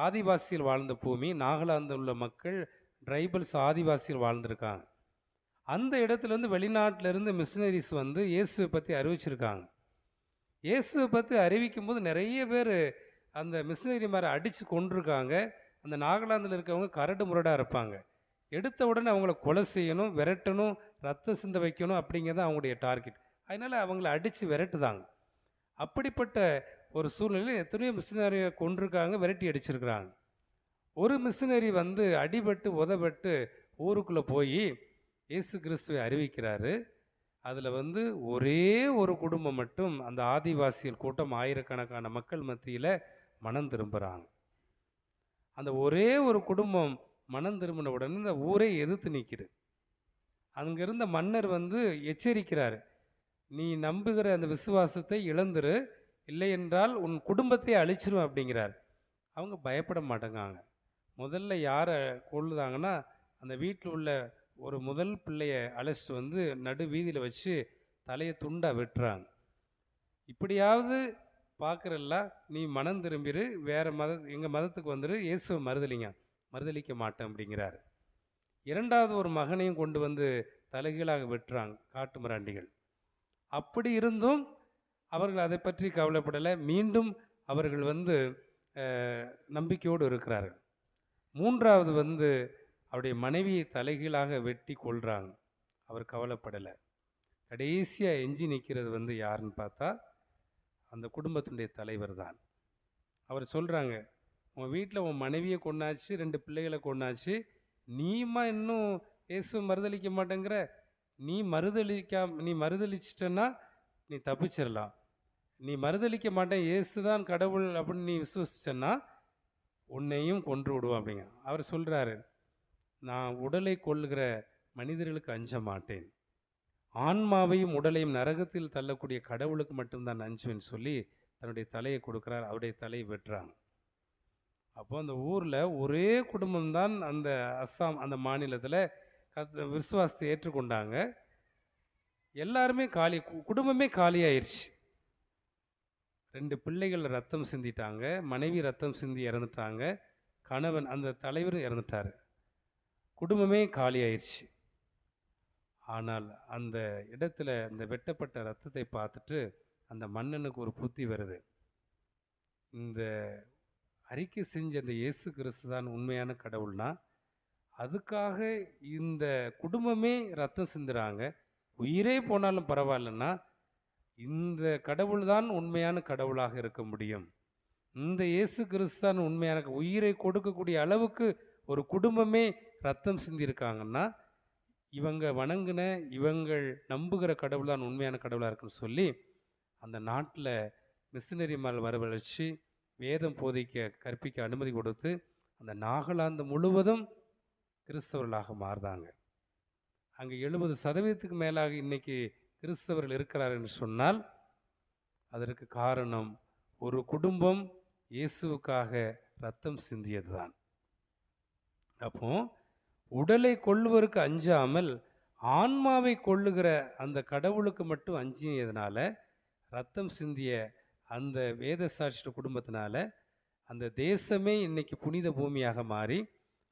ஆதிவாசிகள் வாழ்ந்த பூமி. நாகாலாந்தில் உள்ள மக்கள் ட்ரைபல்ஸ் ஆதிவாசிகள் வாழ்ந்திருக்காங்க. அந்த இடத்துல வெளிநாட்டிலேருந்து மிஷினரிஸ் இயேசுவை பற்றி அறிவிச்சிருக்காங்க. இயேசுவை பற்றி அறிவிக்கும் போது நிறைய பேர் அந்த மிஷினரி மாதிரி அடித்து கொண்டிருக்காங்க. அந்த நாகாலாந்தில் இருக்கவங்க கரடு முரடாக இருப்பாங்க. எடுத்த உடனே அவங்கள கொலை செய்யணும், விரட்டணும், ரத்தம் சிந்த வைக்கணும் அப்படிங்கிறது அவங்களுடைய டார்கெட். அதனால் அவங்கள அடித்து விரட்டுதாங்க. அப்படிப்பட்ட ஒரு சூழ்நிலையில் எத்தனையோ மிஷினரியை கொண்டிருக்காங்க, விரட்டி அடிச்சிருக்கிறாங்க. ஒரு மிஷினரி அடிபட்டு உதப்பட்டு ஊருக்குள்ளே போய் இயேசு கிறிஸ்துவை அறிவிக்கிறாரு. அதில் ஒரே ஒரு குடும்பம் மட்டும், அந்த ஆதிவாசிகள் கூட்டம் ஆயிரக்கணக்கான மக்கள் மத்தியில் மனம் திரும்புகிறாங்க. அந்த ஒரே ஒரு குடும்பம் மனம் திரும்பின உடனே இந்த ஊரே எதிர்த்து நிற்கிது. அங்கே இருந்த மன்னர் எச்சரிக்கிறார், நீ நம்புகிற அந்த விசுவாசத்தை இழந்துரு, இல்லை என்றால் உன் குடும்பத்தை அழிச்சிரும் அப்படிங்கிறார். அவங்க பயப்பட மாட்டேங்காங்க. முதல்ல யாரை கொள்ளுதாங்கன்னா, அந்த வீட்டில் உள்ள ஒரு முதல் பிள்ளையை அழைச்சிட்டு நடு வீதியில் வச்சு தலையை துண்டாக வெட்டுறாங்க. இப்படியாவது பார்க்குறல்ல, நீ மனம் திரும்பிடு, வேறு எங்கள் மதத்துக்கு வந்துடு, இயேசுவை மறுதளிக்க மாட்டேன் அப்படிங்கிறார். இரண்டாவது ஒரு மகனையும் கொண்டு தலைகீழாக வெட்டுறாங்க காட்டு மிராண்டிகள். அப்படி இருந்தும் அவர்கள் அதை பற்றி கவலைப்படலை. மீண்டும் அவர்கள் நம்பிக்கையோடு இருக்கிறார்கள். மூன்றாவது அவருடைய மனைவியை தலைகீழாக வெட்டி கொள்கிறாங்க. அவர் கவலைப்படலை. கடைசியாக எஞ்சி நிற்கிறது யாருன்னு பார்த்தா அந்த குடும்பத்தினுடைய தலைவர் தான். அவர் சொல்கிறாங்க, உன் வீட்டில் உன் மனைவியை கொண்டாச்சு, 2 பிள்ளைகளை கொண்டாச்சு, நீமா இன்னும் இயேசு மறுதளிக்க மாட்டேங்கிற? நீ மறுதளிச்சிட்டன்னா நீ தப்பிச்சிடலாம். நீ மறுதளிக்க மாட்டேன், இயேசு தான் கடவுள் அப்படின்னு நீ விசுவசிச்சன்னா உன்னையும் கொன்று விடுவோம் அப்படிங்க. அவர் சொல்கிறாரு, நான் உடலை கொள்ளுகிற மனிதர்களுக்கு அஞ்ச மாட்டேன், ஆன்மாவையும் உடலையும் நரகத்தில் தள்ளக்கூடிய கடவுளுக்கு மட்டும்தான் அஞ்சுவேன்னு சொல்லி தன்னுடைய தலையை கொடுக்குறார். அவருடைய தலையை வெட்டுறாங்க. அப்போ அந்த ஊரில் ஒரே குடும்பம்தான் அந்த அஸ்ஸாம் அந்த மாநிலத்தில் விசுவாசத்தை ஏற்றுக்கொண்டாங்க. எல்லாருமே குடும்பமே காலியாயிருச்சு. 2 பிள்ளைகள் ரத்தம் சிந்திட்டாங்க, மனைவி ரத்தம் சிந்தி இறந்துட்டாங்க, கணவன் அந்த தலைவர் இறந்துட்டார், குடும்பமே காலியாயிருச்சு. ஆனால் அந்த இடத்துல அந்த வெட்டப்பட்ட ரத்தத்தை பார்த்துட்டு அந்த மன்னனுக்கு ஒரு புத்தி வருது. இந்த அறிக்கை செஞ்ச அந்த இயேசு கிறிஸ்து தான் உண்மையான கடவுள்னா, அதுக்காக இந்த குடும்பமே ரத்தம் சிந்துறாங்க, உயிரே போனாலும் பரவாயில்லன்னா இந்த கடவுள் தான் உண்மையான கடவுளாக இருக்க முடியும். இந்த இயேசு கிறிஸ்து தான் உண்மையான உயிரை கொடுக்கக்கூடிய அளவுக்கு ஒரு குடும்பமே ரத்தம் சிந்திருக்காங்கன்னா, இவங்க வணங்கின இவங்கள் நம்புகிற கடவுள் தான் உண்மையான கடவுளாக இருக்குன்னு சொல்லி அந்த நாட்டில் மிஷினரி மேல் வரவழைச்சி வேதம் கற்பிக்க அனுமதி கொடுத்து அந்த நாகாலாந்து முழுவதும் கிறிஸ்தவர்களாக மாறுதாங்க. அங்கே 70% மேலாக இன்னைக்கு கிறிஸ்தவர்கள் இருக்கிறார் என்று சொன்னால் அதற்கு காரணம் ஒரு குடும்பம் இயேசுவுக்காக ரத்தம் சிந்தியது தான். அப்போ உடலை கொள்ளுவருக்கு அஞ்சாமல் ஆன்மாவை கொள்ளுகிற அந்த கடவுளுக்கு மட்டும் அஞ்சியதுனால, ரத்தம் சிந்திய அந்த வேத சாட்சி குடும்பத்தினால அந்த தேசமே இன்னைக்கு புனித பூமியாக மாறி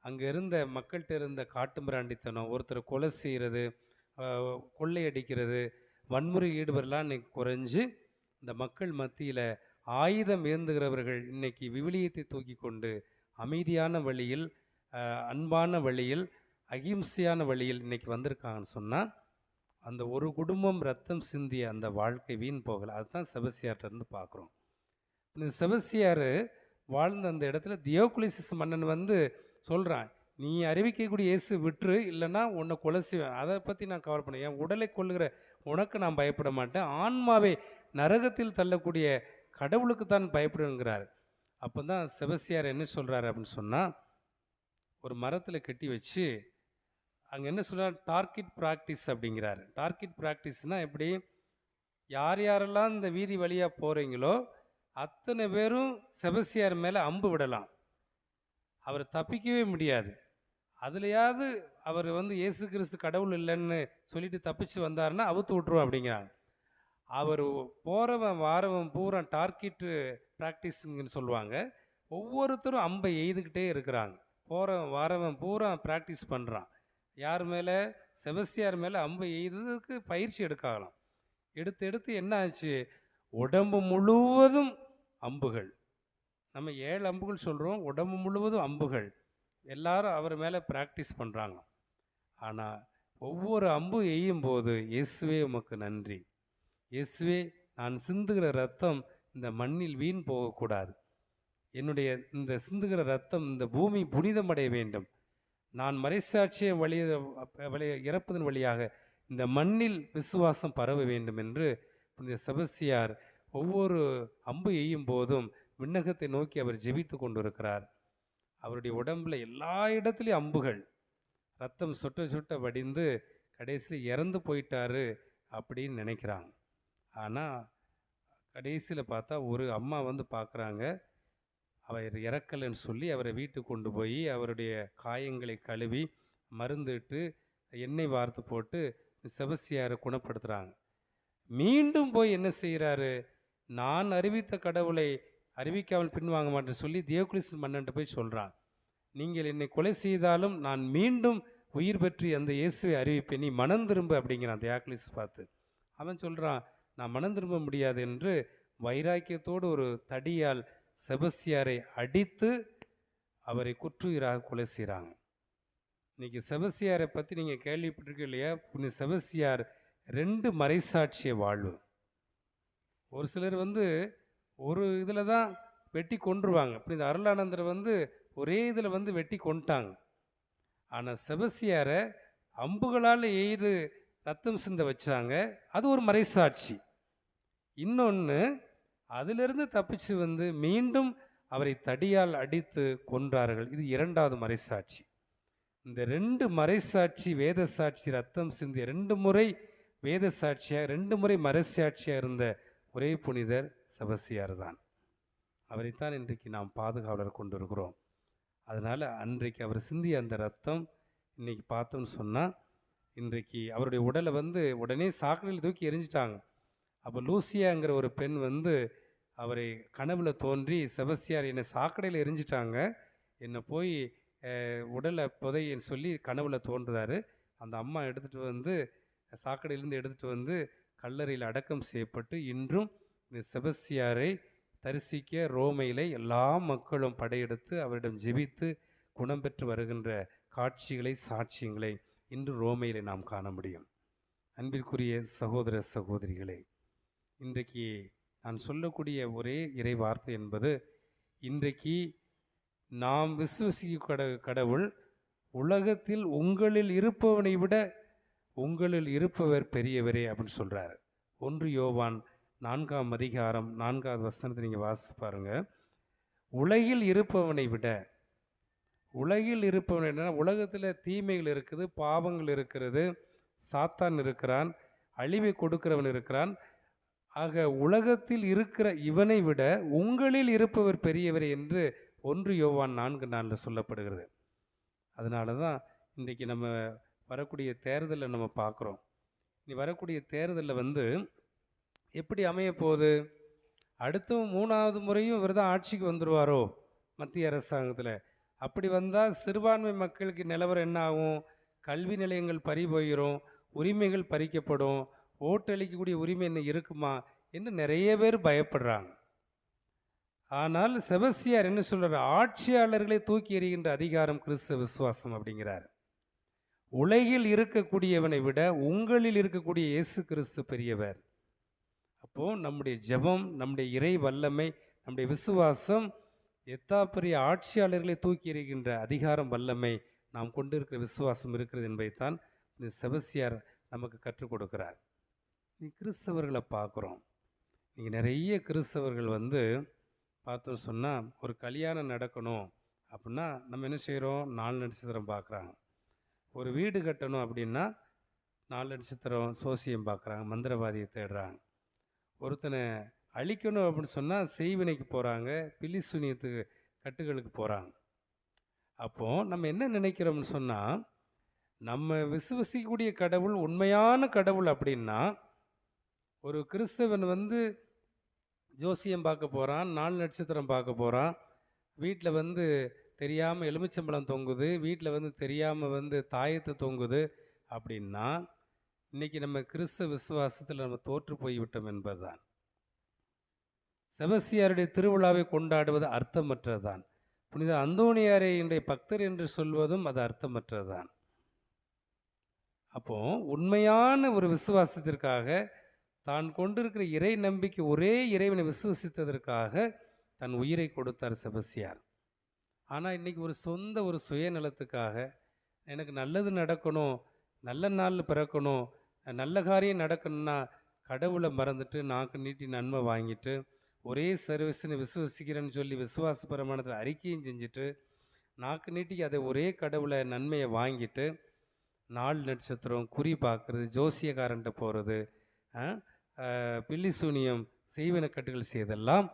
அங்கே இருந்த மக்கள்கிட்ட இருந்த காட்டு மிராண்டித்தனம், ஒருத்தரை கொலை செய்கிறது, கொள்ளையடிக்கிறது, வன்முறை ஈடுபடலாம் இன்னைக்கு குறைஞ்சு இந்த மக்கள் மத்தியில் ஆயுதம் ஏந்துகிறவர்கள் இன்னைக்கு விவிலியத்தை தூக்கி கொண்டு அமைதியான வழியில், அன்பான வழியில், அகிம்சையான வழியில் இன்னைக்கு வந்திருக்காங்கன்னு சொன்னால் அந்த ஒரு குடும்பம் ரத்தம் சிந்திய அந்த வாழ்க்கை வீண் போகலை. அதுதான் செபஸ்தியார்கிட்ட பார்க்குறோம். இந்த செபஸ்தியார் வாழ்ந்த அந்த இடத்துல தியோகுலிசிஸ் மன்னன் சொல்கிறான், நீ அறிவிக்கக்கூடிய இயேசு விட்டுரு, இல்லைன்னா உன்னை கொலை செய்வேன், அதை பற்றி நான் கவலைப்படேன், என் உடலை கொள்ளுகிற உனக்கு நான் பயப்பட மாட்டேன், ஆன்மாவை நரகத்தில் தள்ளக்கூடிய கடவுளுக்கு தான் பயப்படுங்கிறார். அப்போ தான் செபஸ்தியார் என்ன சொல்கிறாரு அப்படின்னு சொன்னால், ஒரு மரத்தில் கட்டி வச்சு அங்கே என்ன சொல்கிறார், டார்கெட் ப்ராக்டிஸ் அப்படிங்கிறாரு. டார்கெட் ப்ராக்டிஸ்னால் எப்படி, யார் யாரெல்லாம் இந்த வீதி வழியாக போகிறீங்களோ அத்தனை பேரும் செபஸ்தியார் மேலே அம்பு விடலாம், அவர் தப்பிக்கவே முடியாது. அதுலையாவது அவர் இயேசு கிறிஸ்து கடவுள் இல்லைன்னு சொல்லிட்டு தப்பிச்சு வந்தாருன்னா அவுத்து விட்ருவோம் அப்படிங்கிறாங்க. அவர் போகிறவன் வாரவன் பூரா டார்கெட்டு ப்ராக்டிஸுங்கன்னு சொல்லுவாங்க. ஒவ்வொருத்தரும் அம்பை எய்துக்கிட்டே இருக்கிறாங்க. போகிறவன் வாரவன் பூரா ப்ராக்டிஸ் பண்ணுறான். யார் மேலே, செபஸ்தியார் மேலே அம்பை எய்ததுக்கு பயிற்சி எடுக்கலாம். எடுத்து எடுத்து என்ன ஆச்சு, உடம்பு முழுவதும் அம்புகள். நம்ம 7 அம்புகள் சொல்கிறோம், உடம்பு முழுவதும் அம்புகள். எல்லாரும் அவர் மேலே ப்ராக்டிஸ் பண்ணுறாங்க. ஆனால் ஒவ்வொரு அம்பு எய்யும் போது, இயேசுவே உமக்கு நன்றி, இயேசுவே நான் சிந்துகிற ரத்தம் இந்த மண்ணில் வீண் போகக்கூடாது, என்னுடைய இந்த சிந்துகிற ரத்தம் இந்த பூமி புனிதமடைய வேண்டும், நான் மறைசாட்சியை இறப்பதன் வழியாக இந்த மண்ணில் விசுவாசம் பரவ வேண்டும் என்று புனித செபஸ்தியார் ஒவ்வொரு அம்பு எய்யும் போதும் விண்ணகத்தை நோக்கி அவர் ஜெபித்து கொண்டிருக்கிறார். அவருடைய உடம்பில் எல்லா இடத்துலையும் அம்புகள், ரத்தம் சொட்ட சொட்ட வடிந்து கடைசியில் இறந்து போயிட்டாரு அப்படின்னு நினைக்கிறாங்க. ஆனால் கடைசியில் பார்த்தா ஒரு அம்மா பார்க்குறாங்க, அவர் இறக்கலைன்னு சொல்லி அவரை வீட்டுக்கு கொண்டு போய் அவருடைய காயங்களை கழுவி மருந்துட்டு எண்ணெய் வார்த்து போட்டு செபஸ்தியாரை குணப்படுத்துகிறாங்க. மீண்டும் போய் என்ன செய்கிறாரு, நான் அறிவித்த கடவுளை அறிவிக்காமல் பின்வாங்க மாட்டேன்னு சொல்லி தியோக்லிஸ் மன்னன்ட்ட போய் சொல்கிறான், நீங்கள் என்னை கொலை செய்தாலும் நான் மீண்டும் உயிர் பெற்று அந்த இயேசுவை அறிவிப்பேன், நீ மனம் திரும்ப அப்படிங்கிறான் தியோக்லிஸ் பார்த்து. அவன் சொல்கிறான், நான் மனம் திரும்ப முடியாது என்று வைராக்கியத்தோடு ஒரு தடியால் செபஸ்தியாரை அடித்து அவரை குற்றுயிராக கொலை செய்கிறாங்க. இன்றைக்கி செபஸ்தியாரை பற்றி நீங்கள் கேள்விப்பட்டிருக்க இல்லையா, புனித செபஸ்தியார் 2 மறைசாட்சிய வாழ்வு. ஒரு சிலர் ஒரு இதில் தான் வெட்டி கொன்றுவாங்க. புனித அருளானந்தர் ஒரே இதில் வெட்டி கொண்டுட்டாங்க. ஆனால் செபஸ்தியாரை அம்புகளால் எய்து ரத்தம் சிந்த வச்சாங்க, அது ஒரு மறைசாட்சி. இன்னொன்று, அதிலிருந்து தப்பிச்சு மீண்டும் அவரை தடியால் அடித்து கொன்றார்கள், இது 2வது மறைசாட்சி. இந்த 2 மறைசாட்சி, வேத சாட்சி, ரத்தம் சிந்திய 2 முறை வேத சாட்சியாக 2 முறை மறைசாட்சியாக இருந்த ஒரே புனிதர் செபஸ்தியார் தான். அவரைத்தான் இன்றைக்கு நாம் பாதுகாவலர் கொண்டு இருக்கிறோம். அதனால் அன்றைக்கு அவர் சிந்திய அந்த ரத்தம் இன்றைக்கி பார்த்தோம்னு சொன்னால், இன்றைக்கு அவருடைய உடலை உடனே சாக்கடையில் தூக்கி எரிஞ்சிட்டாங்க. அப்போ லூசியாங்கிற ஒரு பெண் அவரை கனவுல தோன்றி, செபஸ்தியார் என்னை சாக்கடையில் எரிஞ்சிட்டாங்க, என்னை போய் உடலை புதையன்னு சொல்லி கனவுல தோன்றுறாரு. அந்த அம்மா எடுத்துகிட்டு சாக்கடையிலேருந்து எடுத்துகிட்டு கல்லறையில் அடக்கம் செய்யப்பட்டு இன்றும் இந்த செபஸ்தியாரை தரிசிக்க ரோமையில் எல்லா மக்களும் படையெடுத்து அவரிடம் ஜெபித்து குணம் பெற்று வருகின்ற காட்சிகளை, சாட்சியங்களை இன்று ரோமையில் நாம் காண முடியும். அன்பிற்குரிய சகோதர சகோதரிகளே, இன்றைக்கு நான் சொல்லக்கூடிய ஒரே இறை வார்த்தை என்பது, இன்றைக்கு நாம் விசுவசிக்க கடவுள் உலகத்தில் உங்களில் இருப்பவனை விட உங்களில் இருப்பவர் பெரியவரே அப்படின்னு சொல்கிறார். 1 யோவான் 4ஆம் அதிகாரம் 4வது வசனத்தை நீங்கள் வாசித்து பாருங்கள். உலகில் இருப்பவனை விட, உலகில் இருப்பவன் என்னன்னா, உலகத்தில் தீமைகள் இருக்குது, பாவங்கள் இருக்கிறது, சாத்தான் இருக்கிறான், அழிவை கொடுக்கிறவன் இருக்கிறான். ஆக உலகத்தில் இருக்கிற இவனை விட உங்களில் இருப்பவர் பெரியவர் என்று 1 யோவான் 4:4 சொல்லப்படுகிறது. அதனால தான் இன்றைக்கி நம்ம வரக்கூடிய தேர்தலில் நம்ம பார்க்குறோம். இனி வரக்கூடிய தேர்தலில் எப்படி அமைய போகுது, அடுத்த 3வது முறையும் இவர் தான் ஆட்சிக்கு வந்துடுவாரோ மத்திய அரசாங்கத்தில். அப்படி வந்தால் சிறுபான்மை மக்களுக்கு நிலவரம் என்ன ஆகும், கல்வி நிலையங்கள் பறி போயிடும், உரிமைகள் பறிக்கப்படும், ஓட்டளிக்கக்கூடிய உரிமை என்ன இருக்குமா என்று நிறைய பேர் பயப்படுறாங்க. ஆனால் செபஸ்தியார் என்ன சொல்கிறார், ஆட்சியாளர்களை தூக்கி எறிகின்ற அதிகாரம் கிறிஸ்தவ விசுவாசம் அப்படிங்கிறார். உலகில் இருக்கக்கூடியவனை விட உங்களில் இருக்கக்கூடிய இயேசு கிறிஸ்து பெரியவர். அப்போது நம்முடைய ஜெபம், நம்முடைய இறை வல்லமை, நம்முடைய விசுவாசம் எத்தா பெரிய ஆட்சியாளர்களை தூக்கி எறிகின்ற அதிகாரம், வல்லமை நாம் கொண்டு இருக்கிற விசுவாசம் இருக்கிறது என்பதைத்தான் இந்த செபஸ்தியார் நமக்கு கற்றுக் கொடுக்கிறார். கிறிஸ்தவர்களை பார்க்குறோம். இன்றைக்கி நிறைய கிறிஸ்தவர்கள் வந்து பார்த்தோம் சொன்னால், ஒரு கல்யாணம் நடக்கணும் அப்படின்னா நம்ம என்ன செய்கிறோம்? 4 நட்சத்திரம் பார்க்குறாங்க. ஒரு வீடு கட்டணும் அப்படின்னா 4 நட்சத்திரம் சோசியம் பார்க்குறாங்க, மந்திரவாதியை தேடுறாங்க. ஒருத்தனை அழிக்கணும் அப்படின்னு சொன்னால் செய்வினைக்கு போகிறாங்க, பில்லி சூனியத்துக்கு கட்டுகளுக்கு போகிறாங்க. அப்போது நம்ம என்ன நினைக்கிறோம்னு சொன்னால், நம்ம விசுவசிக்கக்கூடிய கடவுள் உண்மையான கடவுள் அப்படின்னா, ஒரு கிறிஸ்தவன் வந்து ஜோசியம் பார்க்க போகிறான், 4 நட்சத்திரம் பார்க்க போகிறான், வீட்டில் வந்து தெரியாமல் எலுமிச்சம்பழம் தொங்குது, வீட்டில் வந்து தெரியாமல் வந்து தாயத்து தொங்குது அப்படின்னா, இன்றைக்கி நம்ம கிறிஸ்தவ விசுவாசத்தில் நம்ம தோற்று போய்விட்டோம் என்பதுதான். செபஸ்தியாருடைய திருவிழாவை கொண்டாடுவது அர்த்தமற்றதுதான். புனித அந்தோணியாரை இன்றைய பக்தர் என்று சொல்வதும் அது அர்த்தமற்றதுதான். அப்போ உண்மையான ஒரு விசுவாசத்திற்காக, தான் கொண்டிருக்கிற இறை நம்பிக்கை ஒரே இறைவனை விசுவசித்ததற்காக தன் உயிரை கொடுத்தார் செபஸ்தியார். ஆனால் இன்றைக்கி ஒரு சுயநலத்துக்காக, எனக்கு நல்லது நடக்கணும், நல்ல நாளில் பிறக்கணும், நல்ல காரியம் நடக்கணும்னா கடவுளை மறந்துட்டு நாக்கு நீட்டி நன்மை வாங்கிட்டு, ஒரே சர்வீஸ்னு விசுவசிக்கிறேன்னு சொல்லி விசுவாச பிரமாணத்தில் அறிக்கையும் செஞ்சுட்டு, நாக்கு நீட்டி அதை ஒரே கடவுளை நன்மையை வாங்கிட்டு 4 நட்சத்திரம் குறி பார்க்குறது, ஜோசியக்காரன்ட்ட போகிறது, பில்லி சூனியம் செய்வனக்கட்டுகள் செய்தெல்லாம்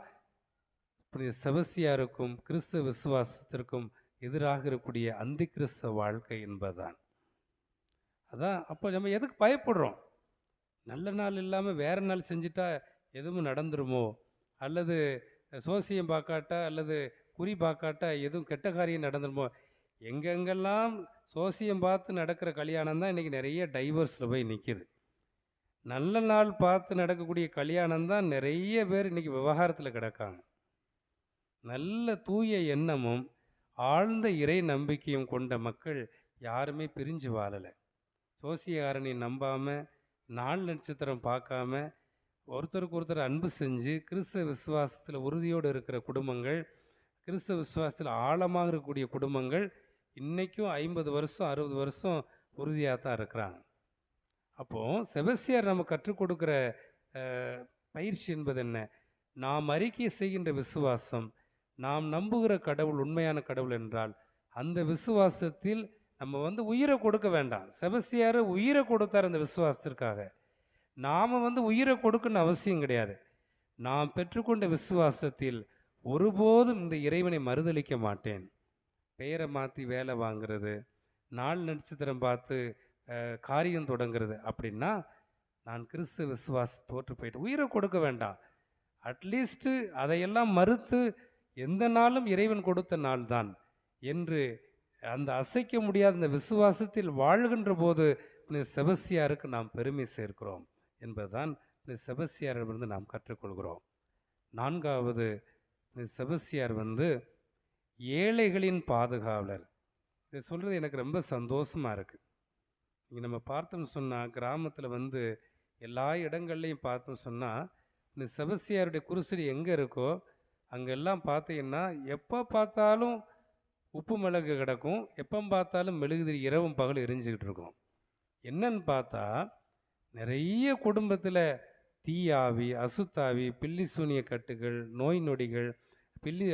புனித செபஸ்தியாருக்கும் கிறிஸ்தவ விசுவாசத்திற்கும் எதிராக இருக்கக்கூடிய அந்தி கிறிஸ்தவ வாழ்க்கை என்பதுதான். அதான் அப்போ நம்ம எதுக்கு பயப்படுறோம்? நல்ல நாள் இல்லாமல் வேறு நாள் செஞ்சுட்டா எதுவும் நடந்துருமோ, அல்லது சோசியம் பார்க்காட்டா அல்லது குறி பார்க்காட்டா எதுவும் கெட்ட காரியம் நடந்துருமோ. எங்கெங்கெல்லாம் சோசியம் பார்த்து நடக்கிற கல்யாணம் தான் இன்றைக்கி நிறைய டைவர்ஸில் போய் நிற்கிது. நல்ல நாள் பார்த்து நடக்கக்கூடிய கல்யாணம் தான் நிறைய பேர் இன்றைக்கி விவகாரத்தில் கிடக்காங்க. நல்ல தூய எண்ணமும் ஆழ்ந்த இறை நம்பிக்கையும் கொண்ட மக்கள் யாருமே பிரிஞ்சு வாழலை. சோசியக்காரனை நம்பாமல், 4 நட்சத்திரம் பார்க்காம, ஒருத்தருக்கு ஒருத்தர் அன்பு செஞ்சு கிறிஸ்தவ விசுவாசத்தில் உறுதியோடு இருக்கிற குடும்பங்கள், கிறிஸ்தவ விசுவாசத்தில் ஆழமாக இருக்கக்கூடிய குடும்பங்கள் இன்றைக்கும் 50 வருஷம் 60 வருஷம் உறுதியாக தான் இருக்கிறாங்க. அப்போது செபஸ்தியார் நம்ம கற்றுக் கொடுக்குற பயிற்சி என்பது என்ன? நாம் அறிக்கை செய்கின்ற விசுவாசம், நாம் நம்புகிற கடவுள் உண்மையான கடவுள் என்றால், அந்த விசுவாசத்தில் நம்ம வந்து உயிரை கொடுக்க வேண்டாம். செபஸ்தியார் உயிரை கொடுத்தார் அந்த விசுவாசத்திற்காக. நாம் வந்து உயிரை கொடுக்கணும்னு அவசியம் கிடையாது. நாம் பெற்றுக்கொண்ட விசுவாசத்தில் ஒருபோதும் இந்த இறைவனை மறுதளிக்க மாட்டேன். பெயரை மாற்றி வேலை வாங்கிறது, 4 நட்சத்திரம் பார்த்து காரியம் தொடங்கிறது அப்படின்னா, நான் கிறிஸ்துவ விசுவாசம் தோற்று போயிட்டு உயிரை கொடுக்க வேண்டாம். அட்லீஸ்ட்டு அதையெல்லாம் மறுத்து எந்த நாளும் இறைவன் கொடுத்த நாள் தான் என்று அந்த அசைக்க முடியாத இந்த விசுவாசத்தில் வாழ்கின்ற போது இந்த செபஸ்தியாருக்கு நாம் பெருமை சேர்க்கிறோம் என்பதுதான் இந்த செபஸ்தியாரிடமிருந்து நாம் கற்றுக்கொள்கிறோம். 4வது, இந்த செபஸ்தியார் வந்து ஏழைகளின் பாதுகாவலர். இதை சொல்கிறது எனக்கு ரொம்ப சந்தோஷமாக இருக்குது. இங்கே நம்ம பார்த்தோம்னு சொன்னால், கிராமத்தில் வந்து எல்லா இடங்கள்லையும் பார்த்தோம் சொன்னால், இந்த செபஸ்தியாருடைய குருசடி எங்கே இருக்கோ அங்கெல்லாம் பார்த்தீங்கன்னா எப்போ பார்த்தாலும் உப்பு மிளகு கிடக்கும், எப்போ பார்த்தாலும் மெழுகுதிரி இரவும் பகல் எரிஞ்சுக்கிட்டு இருக்கும். என்னன்னு பார்த்தா, நிறைய குடும்பத்தில் தீயாவி, அசுத்தாவி, பில்லி சூனிய கட்டுகள், நோய் நொடிகள்,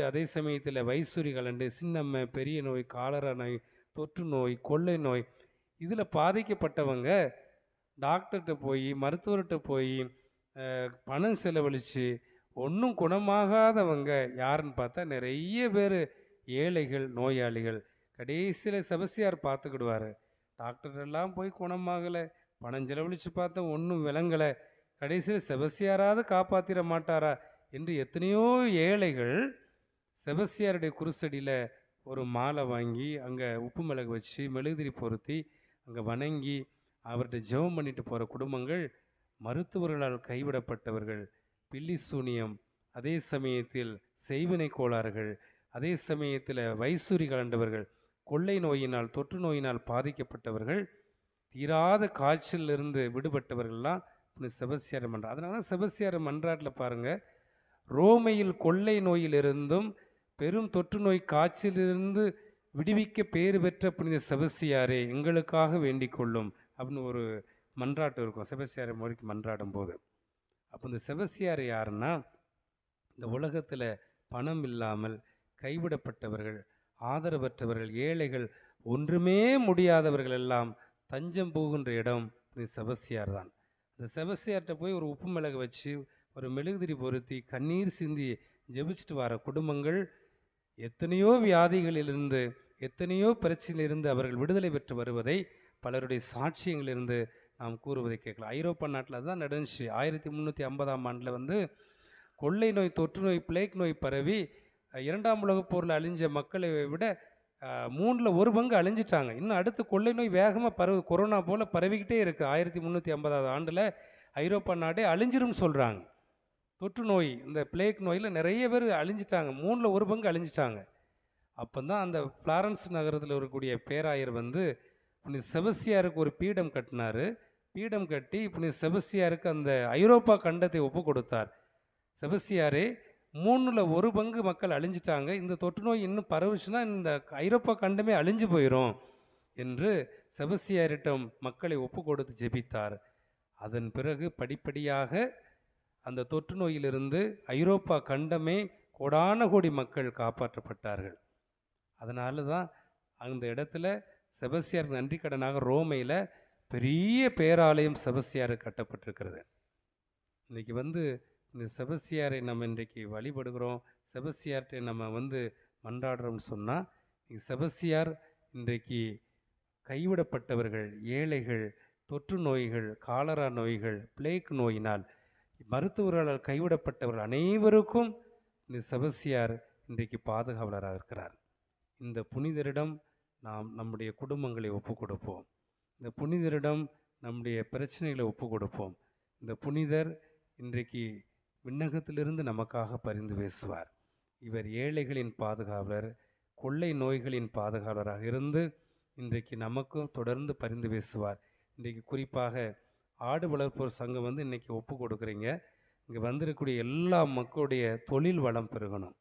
அதே சமயத்தில் வைசூரி கலண்டு, சின்னம்மை, பெரிய நோய், காலரா நோய், தொற்று நோய், கொள்ளை நோய், இதில் பாதிக்கப்பட்டவங்க டாக்டர்கிட்ட போய், மருத்துவர்கிட்ட போய் பணம் செலவழித்து ஒன்றும் குணமாகாதவங்க யாருன்னு பார்த்தா நிறைய பேர் ஏழைகள், நோயாளிகள். கடைசியில் செபஸ்தியார் பார்த்துக்கிடுவார். டாக்டரெல்லாம் போய் குணமாகலை, பணம் செலவழித்து பார்த்தா ஒன்றும் விளங்கலை, கடைசியில் செபஸ்தியாராவது காப்பாற்றிட மாட்டாரா என்று எத்தனையோ ஏழைகள் செபஸ்தியாருடைய குருசடியில் ஒரு மாலை வாங்கி அங்கே உப்பு மிளகு வச்சு மெழுகுதிரி பொருத்தி அங்கே வணங்கி அவர்கிட்ட ஜெபம் பண்ணிட்டு போகிற குடும்பங்கள் மருத்துவர்களால் கைவிடப்பட்டவர்கள், பில்லி சூனியம், அதே சமயத்தில் செய்வினை கோளாறுகள், அதே சமயத்தில் வைசூரி கலண்டவர்கள், கொள்ளை நோயினால், தொற்று நோயினால் பாதிக்கப்பட்டவர்கள், தீராத காய்ச்சலிருந்து விடுபட்டவர்கள்லாம் செபஸ்தியார் மன்றாட். அதனால தான் செபஸ்தியார் மன்றாட்டில் பாருங்கள், ரோமையில் கொள்ளை நோயிலிருந்தும் பெரும் தொற்று நோய் காய்ச்சலிலிருந்து விடுவிக்க பேறு பெற்ற புனித செபஸ்தியாரே எங்களுக்காக வேண்டிக் கொள்ளும் அப்படின்னு ஒரு மன்றாட்டு இருக்கும் செபஸ்தியார் மொழிக்கு மன்றாடும் போது. அப்போ இந்த செபஸ்தியார் யாருன்னா, இந்த உலகத்தில் பணம் இல்லாமல் கைவிடப்பட்டவர்கள், ஆதரவற்றவர்கள், ஏழைகள், ஒன்றுமே முடியாதவர்கள் எல்லாம் தஞ்சம் போகின்ற இடம் இந்த செபஸ்தியார் தான். இந்த செபஸ்தியார்கிட்ட போய் ஒரு உப்பு மிளகு வச்சு ஒரு மெழுகுதிரி பொருத்தி கண்ணீர் சிந்தி ஜெபிச்சுட்டு வர குடும்பங்கள் எத்தனையோ வியாதிகளிலிருந்து, எத்தனையோ பிரச்சனையிலிருந்து அவர்கள் விடுதலை பெற்று வருவதை பலருடைய சாட்சியங்களிலிருந்து நாம் கூறுவதை கேட்கலாம். ஐரோப்பா நாட்டில் தான் நடந்துச்சு. 1350ஆம் ஆண்டில் கொள்ளை நோய், தொற்று நோய், பிளேக் நோய் பரவி 2ஆம் உலகப் போரில் அழிஞ்ச மக்களை விட 1/3 அழிஞ்சிட்டாங்க. இன்னும் அடுத்து கொள்ளை நோய் வேகமாக கொரோனா போல் பரவிக்கிட்டே இருக்குது. 1350ஆவது ஆண்டில் ஐரோப்பா நாடே அழிஞ்சிரும்னு சொல்கிறாங்க. தொற்று நோய், இந்த பிளேக் நோயில் நிறைய பேர் அழிஞ்சிட்டாங்க. 1/3 அழிஞ்சிட்டாங்க. அப்போ தான் அந்த ஃப்ளாரன்ஸ் நகரத்தில் இருக்கக்கூடிய பேராயர் புனித செபஸ்தியாருக்கு ஒரு பீடம் கட்டினார். பீடம் கட்டி புனித செபஸ்தியாருக்கு அந்த ஐரோப்பா கண்டத்தை ஒப்பு கொடுத்தார். செபஸ்தியாரே, 1/3 மக்கள் அழிஞ்சிட்டாங்க, இந்த தொற்று நோய் இன்னும் பரவுச்சுன்னா இந்த ஐரோப்பா கண்டமே அழிஞ்சு போயிடும் என்று செபஸ்தியாரிடம் மக்களை ஒப்பு கொடுத்து ஜெபித்தார். அதன் பிறகு படிப்படியாக அந்த தொற்று நோயிலிருந்து ஐரோப்பா கண்டமே கோடான கோடி மக்கள் காப்பாற்றப்பட்டார்கள். அதனால தான் அந்த இடத்துல செபஸ்தியாருக்கு நன்றி கடனாக ரோமையில் பெரிய பேராலயம் செபஸ்தியாருக்கு கட்டப்பட்டிருக்கிறது. இன்றைக்கி இந்த செபஸ்தியாரை நம்ம இன்றைக்கு வழிபடுகிறோம், செபஸ்தியார்கிட்ட நம்ம மன்றாடுறோம்னு சொன்னால், செபஸ்தியார் இன்றைக்கு கைவிடப்பட்டவர்கள், ஏழைகள், தொற்று நோய்கள், காலரா நோய்கள், பிளேக் நோயினால் மருத்துவர்களால் கைவிடப்பட்டவர்கள் அனைவருக்கும் இந்த செபஸ்தியார் இன்றைக்கு பாதுகாவலராக இருக்கிறார். இந்த புனிதரிடம் நாம் நம்முடைய குடும்பங்களை ஒப்பு கொடுப்போம். இந்த புனிதரிடம் நம்முடைய பிரச்சனைகளை ஒப்பு கொடுப்போம். இந்த புனிதர் இன்றைக்கு விண்ணகத்திலிருந்து நமக்காக பரிந்து பேசுவார். இவர் ஏழைகளின் பாதுகாவலர், கொள்ளை நோய்களின் பாதுகாவலராக இருந்து இன்றைக்கு நமக்கும் தொடர்ந்து பரிந்து பேசுவார். இன்றைக்கு குறிப்பாக ஆடு வளர்ப்போர் சங்கம் இன்றைக்கி ஒப்பு கொடுக்குறீங்க. இங்கே வந்திருக்கக்கூடிய எல்லா மக்களுடைய தொழில் வளம் பெருகணும்.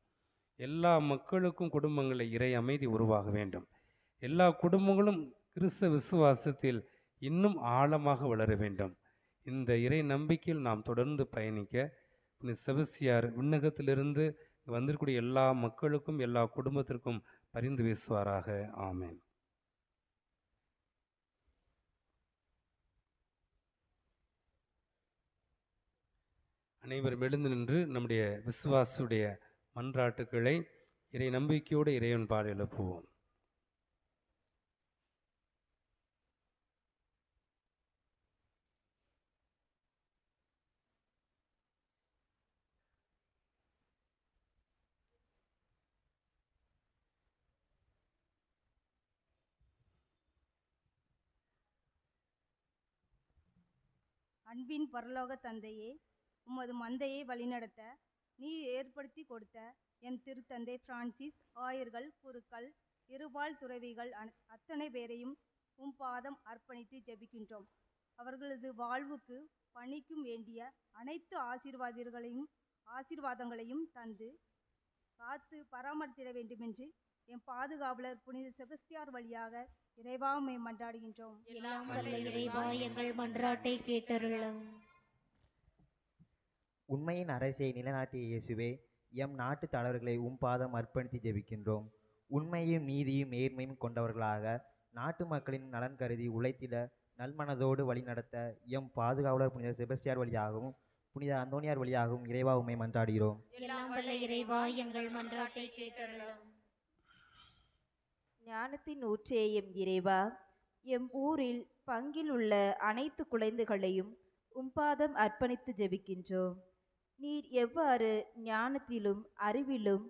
எல்லா மக்களுக்கும் குடும்பங்களில் இறை அமைதி உருவாக வேண்டும். எல்லா குடும்பங்களும் கிறிஸ்தவ விசுவாசத்தில் இன்னும் ஆழமாக வளர வேண்டும். இந்த இறை நம்பிக்கையில் நாம் தொடர்ந்து பயணிக்க இந்த செபஸ்தியார் விண்ணகத்திலிருந்து வந்திருக்கக்கூடிய எல்லா மக்களுக்கும் எல்லா குடும்பத்திற்கும் பரிந்து பேசுவாராக. ஆமென். அனைவரும் எழுந்து நின்று நம்முடைய விசுவாசுடைய மன்றாட்டுக்களை இறை நம்பிக்கையோடு இறைவன் பால் எழுப்புவோம். அன்பின் பரலோக தந்தையே, உமது மந்தையை வழிநடத்த நீர் ஏற்படுத்தி கொடுத்த என் திருத்தந்தை பிரான்சிஸ், ஆயர்கள், குருக்கள், இருபால் துறவிகள் அத்தனை பேரையும் உம் பாதம் அர்ப்பணித்து ஜெபிக்கின்றோம். அவர்களது வாழ்வுக்கு பணிக்கும் வேண்டிய அனைத்து ஆசீர்வாதங்களையும் தந்து காத்து பராமரித்திட வேண்டுமென்று என் பாதுகாவலர் புனித செபஸ்தியார் வழியாக இறைவா உம்மை மன்றாடுகின்றோம். எல்லாம் வல்ல இறைவா, எங்கள் மன்றாட்டை கேட்டருளும். உண்மையின் அரசியை நிலைநாட்டிய இயேசுவே, எம் நாட்டு தலைவர்களை பாதம் அர்ப்பணித்து ஜெபிக்கின்றோம். உண்மையும் நீதியும் நேர்மையும் கொண்டவர்களாக நாட்டு மக்களின் நலன் கருதி உழைத்திட நல்மனதோடு வழிநடத்த எம் பாதுகாவலர் புனித செபஸ்தியார் வழியாகவும் புனித அந்தோனியார் வழியாகவும் இறைவா உம்மை மன்றாடுகிறோம். எல்லாம் வல்ல இறைவா, எங்கள் மன்றாட்டை கேட்டருளும். ஞானத்தின் ஊற்றே எம் இறைவா, எம் ஊரில் பங்கில் உள்ள அனைத்து குழந்தைகளையும் உம்பாதம் அர்ப்பணித்து ஜெபிக்கின்றோம். நீர் எவ்வாறு ஞானத்திலும் அறிவிலும்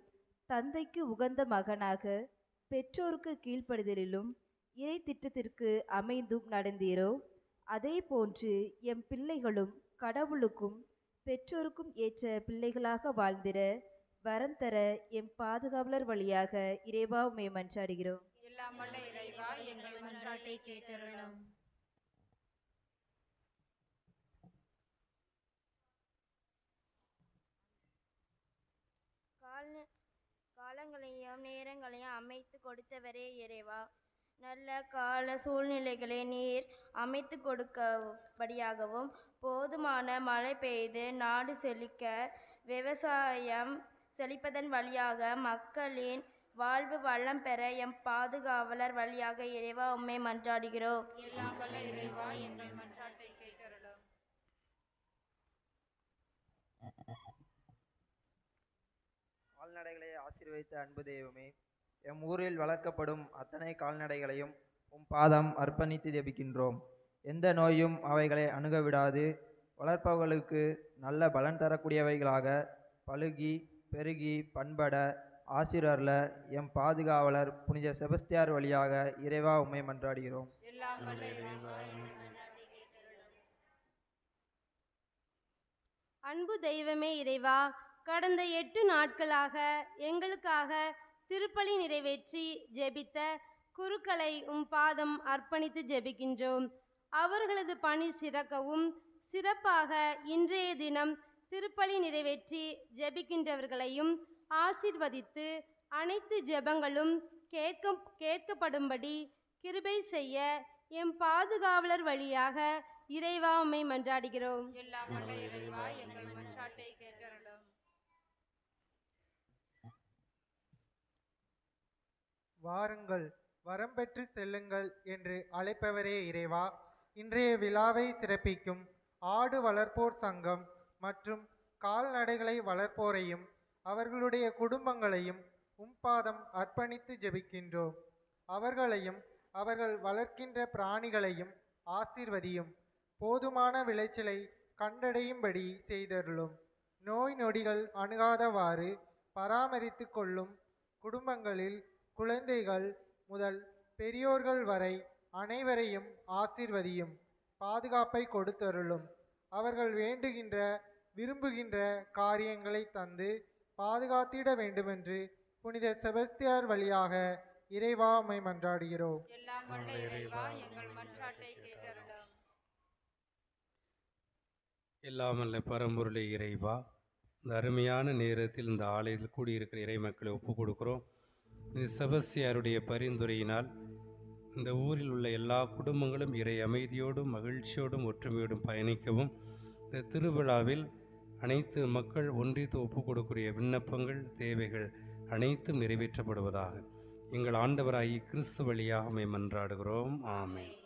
தந்தைக்கு உகந்த மகனாக, பெற்றோருக்கு கீழ்ப்படுதலிலும் இறை திட்டத்திற்கு அமைந்தும் நடந்தீரோ, அதே போன்று எம் பிள்ளைகளும் கடவுளுக்கும் பெற்றோருக்கும் ஏற்ற பிள்ளைகளாக வாழ்ந்திட வரம் தர எம் பாதுகாவலர் வழியாக இறைவா உம்மை மன்றாடுகிறோம். எல்லாம் வல்ல இறைவா, எங்கள் மன்றாட்டை கேட்டருளும். காலங்களையும் நேரங்களையும் அமைத்து கொடுத்தவரே இறைவா, நல்ல கால சூழ்நிலைகளை நீர் அமைத்து கொடுக்கபடியாகவும் போதுமான மழை பெய்து நாடு செழிக்க விவசாயம் செழிப்பதன் வழியாக மக்களின் வாழ்வு வளம் பெற எம் பாதுகாவலர் வழியாக இறைவா உம்மை மன்றாடுகிறோம். எல்லாம் வல்ல இறைவா எங்கள் மன்றாட்டை கேட்டருளும். கால்நடைகளை ஆசீர்வதித்த அன்பு தெய்வமே, எம் ஊரில் வளர்க்கப்படும் அத்தனை கால்நடைகளையும் உம் பாதம் அர்ப்பணித்து ஜெபிக்கின்றோம். எந்த நோயும் அவைகளை அணுக விடாது வளர்ப்பவர்களுக்கு நல்ல பலன் தரக்கூடியவைகளாக பழுகி பெருகி பண்பட ஆசீர்வர்ல எம் பாதுகாவலர் புனித செபஸ்தியார் வழியாக இறைவா உம்மை மன்றாடுகிறோம். எல்லாம் வல்ல இறைவா எங்கள் மன்றாட்டை கேட்டருளும். அன்பு தெய்வமே இறைவா, கடந்த 8 நாட்களாக எங்களுக்காக திருப்பலி நிறைவேற்றி ஜெபித்த குருக்களை உம் பாதம் அர்ப்பணித்து ஜெபிக்கின்றோம். அவர்களது பணி சிறக்கவும் சிறப்பாக இன்றைய தினம் திருப்பலி நிறைவேற்றி ஜெபிக்கின்றவர்களையும் ஆசீர்வதித்து அனைத்து ஜெபங்களும் கேட்கப்படும்படி கிருபை செய்ய எம் பாதுகாவலர் வழியாக இறைவா உம்மை மன்றாடுகிறோம். எல்லாம் வல்ல இறைவா எங்கள் மன்றாட்டை கேட்டருளும். வாருங்கள், வரம் பெற்று செல்லுங்கள் என்று அழைப்பவரே இறைவா, இன்றைய விழாவை சிறப்பிக்கும் ஆடு வளர்ப்போர் சங்கம் மற்றும் கால்நடைகளை வளர்ப்போரையும் அவர்களுடைய குடும்பங்களையும் உம்பாதம் அர்ப்பணித்து ஜெபிக்கின்றோம். அவர்களையும் அவர்கள் வளர்க்கின்ற பிராணிகளையும் ஆசீர்வதியும். போதுமான விளைச்சலை கண்டடையும்படி செய்தருளும். நோய் நொடிகள் அணுகாதவாறு பராமரித்து கொள்ளும் குடும்பங்களில் குழந்தைகள் முதல் பெரியோர்கள் வரை அனைவரையும் ஆசீர்வதியும். பாதுகாப்பை கொடுத்தருளும். அவர்கள் வேண்டுகின்ற விரும்புகின்ற காரியங்களை தந்து பாதுகாத்திட வேண்டுமென்று புனித செபஸ்தியார் வழியாக இறைவா உம்மை மன்றாடுகிறோம். எல்லாம் வல்ல இறைவா எங்கள் மன்றாட்டை கேட்டருளும். எல்லாமல்ல பரம்பொருளை இறைவா, இந்த அருமையான நேரத்தில் இந்த ஆலயத்தில் கூடியிருக்கிற இறை மக்களை ஒப்புக் கொடுக்கிறோம். இந்த செபஸ்தியாருடைய பரிந்துரையினால் இந்த ஊரில் உள்ள எல்லா குடும்பங்களும் இறை அமைதியோடும் மகிழ்ச்சியோடும் ஒற்றுமையோடும் பயணிக்கவும், இந்த திருவிழாவில் அனைத்து மக்கள் ஒன்றித்து ஒப்புக் கொடுக்கிற விண்ணப்பங்கள் தேவைகள் அனைத்தும் நிறைவேற்றப்படுவதாக எங்கள் ஆண்டவராகி கிறிஸ்து வழியாக உம்மை மன்றாடுகிறோம். ஆமென்.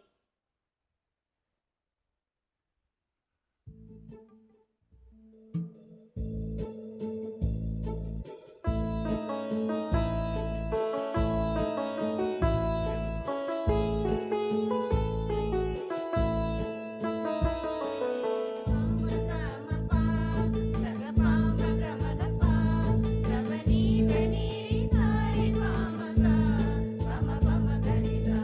Bama bama garisa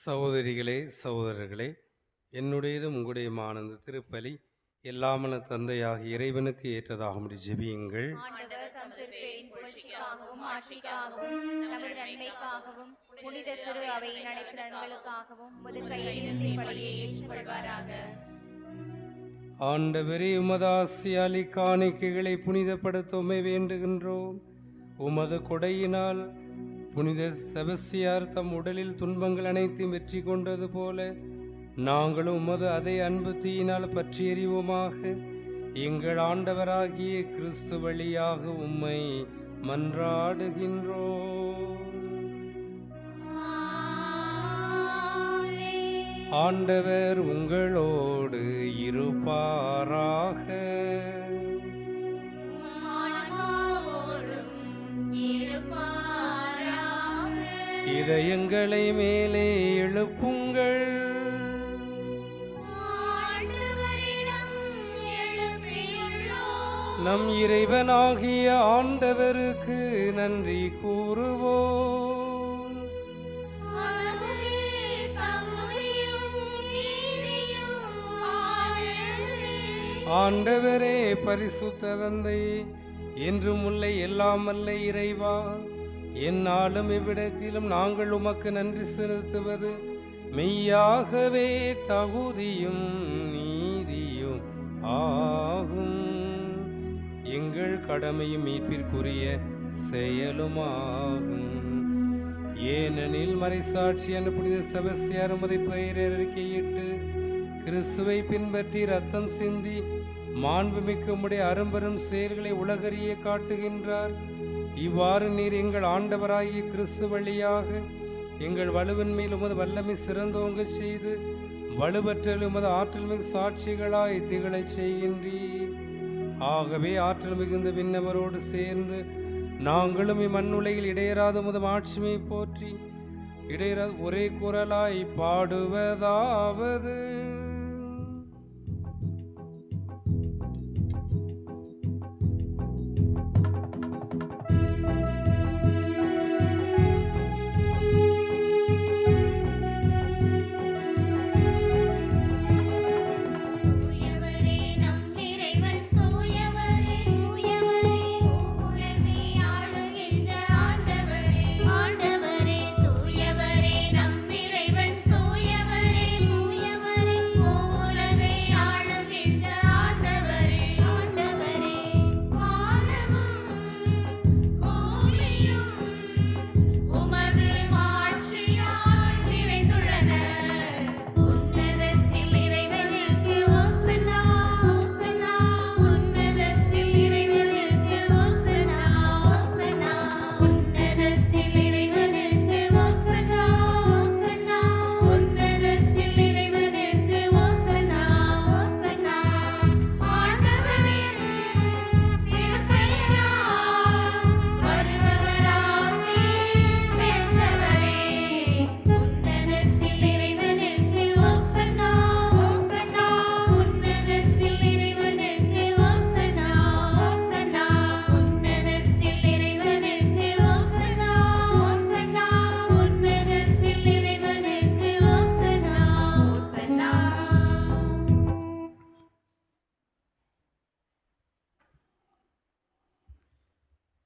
சகோதரிகளே சகோதரர்களே, என்னுடையதும் உங்களுடையமான இந்த திருப்பலி எல்லாமல்ல தந்தையாகிய இறைவனுக்கு ஏற்றதாகும்படி ஜெபியுங்கள். ஆண்டவர் தம் திருப்பெயரின் புகழ்ச்சிக்காகவும் ஆட்சிக்காகவும் நமது நன்மைக்காகவும் புனித திரு அவையின் அனைத்து நலன்களுக்காகவும் உமது கையிலிருந்து பலியை ஏற்றுக்கொள்வாராக. ஆண்டவரே, உமது ஆசியாலி காணிக்கைகளை புனிதப்படுத்தவுமே வேண்டுகின்றோம். உமது கொடையினால் புனித செபஸ்தியார் தம் உடலில் துன்பங்கள் அனைத்தையும் வெற்றி கொண்டது போல நாங்களும் உமது அதே அன்பு தீயினால் பற்றி எறிவோமாக. எங்கள் ஆண்டவராகிய கிறிஸ்து வழியாக உம்மை மன்றாடுகின்றோம். ஆண்டவர் உங்களோடு இருப்பாராக. இதயங்களை மேலே எழுப்புங்கள். நம் இறைவனாகிய ஆண்டவருக்கு நன்றி கூறுவோம். ஆண்டவரே, பரிசுத்த தந்தையே, என்றும் உள்ள எல்லாம் வல்ல இறைவா, எந்நாளும் இவ்விடத்திலும் நாங்கள் உமக்கு நன்றி செலுத்துவது மெய்யாகவே தகுதியும் நீதியும் ஆகும். எங்கள் கடமையும் மீட்பிற்குரிய செயலுமாகும். ஏனெனில் மறைசாட்சியான புனித செபஸ்தியார் உமது பெயரை அறிக்கையிட்டு கிறிஸ்துவை பின்பற்றி ரத்தம் சிந்தி மாண்புமிக்க உம்முடைய அரும்பெரும் செயல்களை உலகறிய காட்டுகின்றார். இவ்வாறு நீர் எங்கள் ஆண்டவராகிய கிறிஸ்து வழியாக எங்கள் வலுவின் மேல் உமது வல்லமை சிறந்தோங்க செய்து வலுவற்ற உமது ஆற்றல் மிகு சாட்சிகளாய் திகழச் செய்கின்றீர். ஆகவே ஆற்றல் மிகுந்த விண்ணவரோடு சேர்ந்து நாங்களும் இம்மண்ணுலகில் இடையராத உமது ஆட்சியை போற்றி இடையராத ஒரே குரலாய் பாடுவதாவது: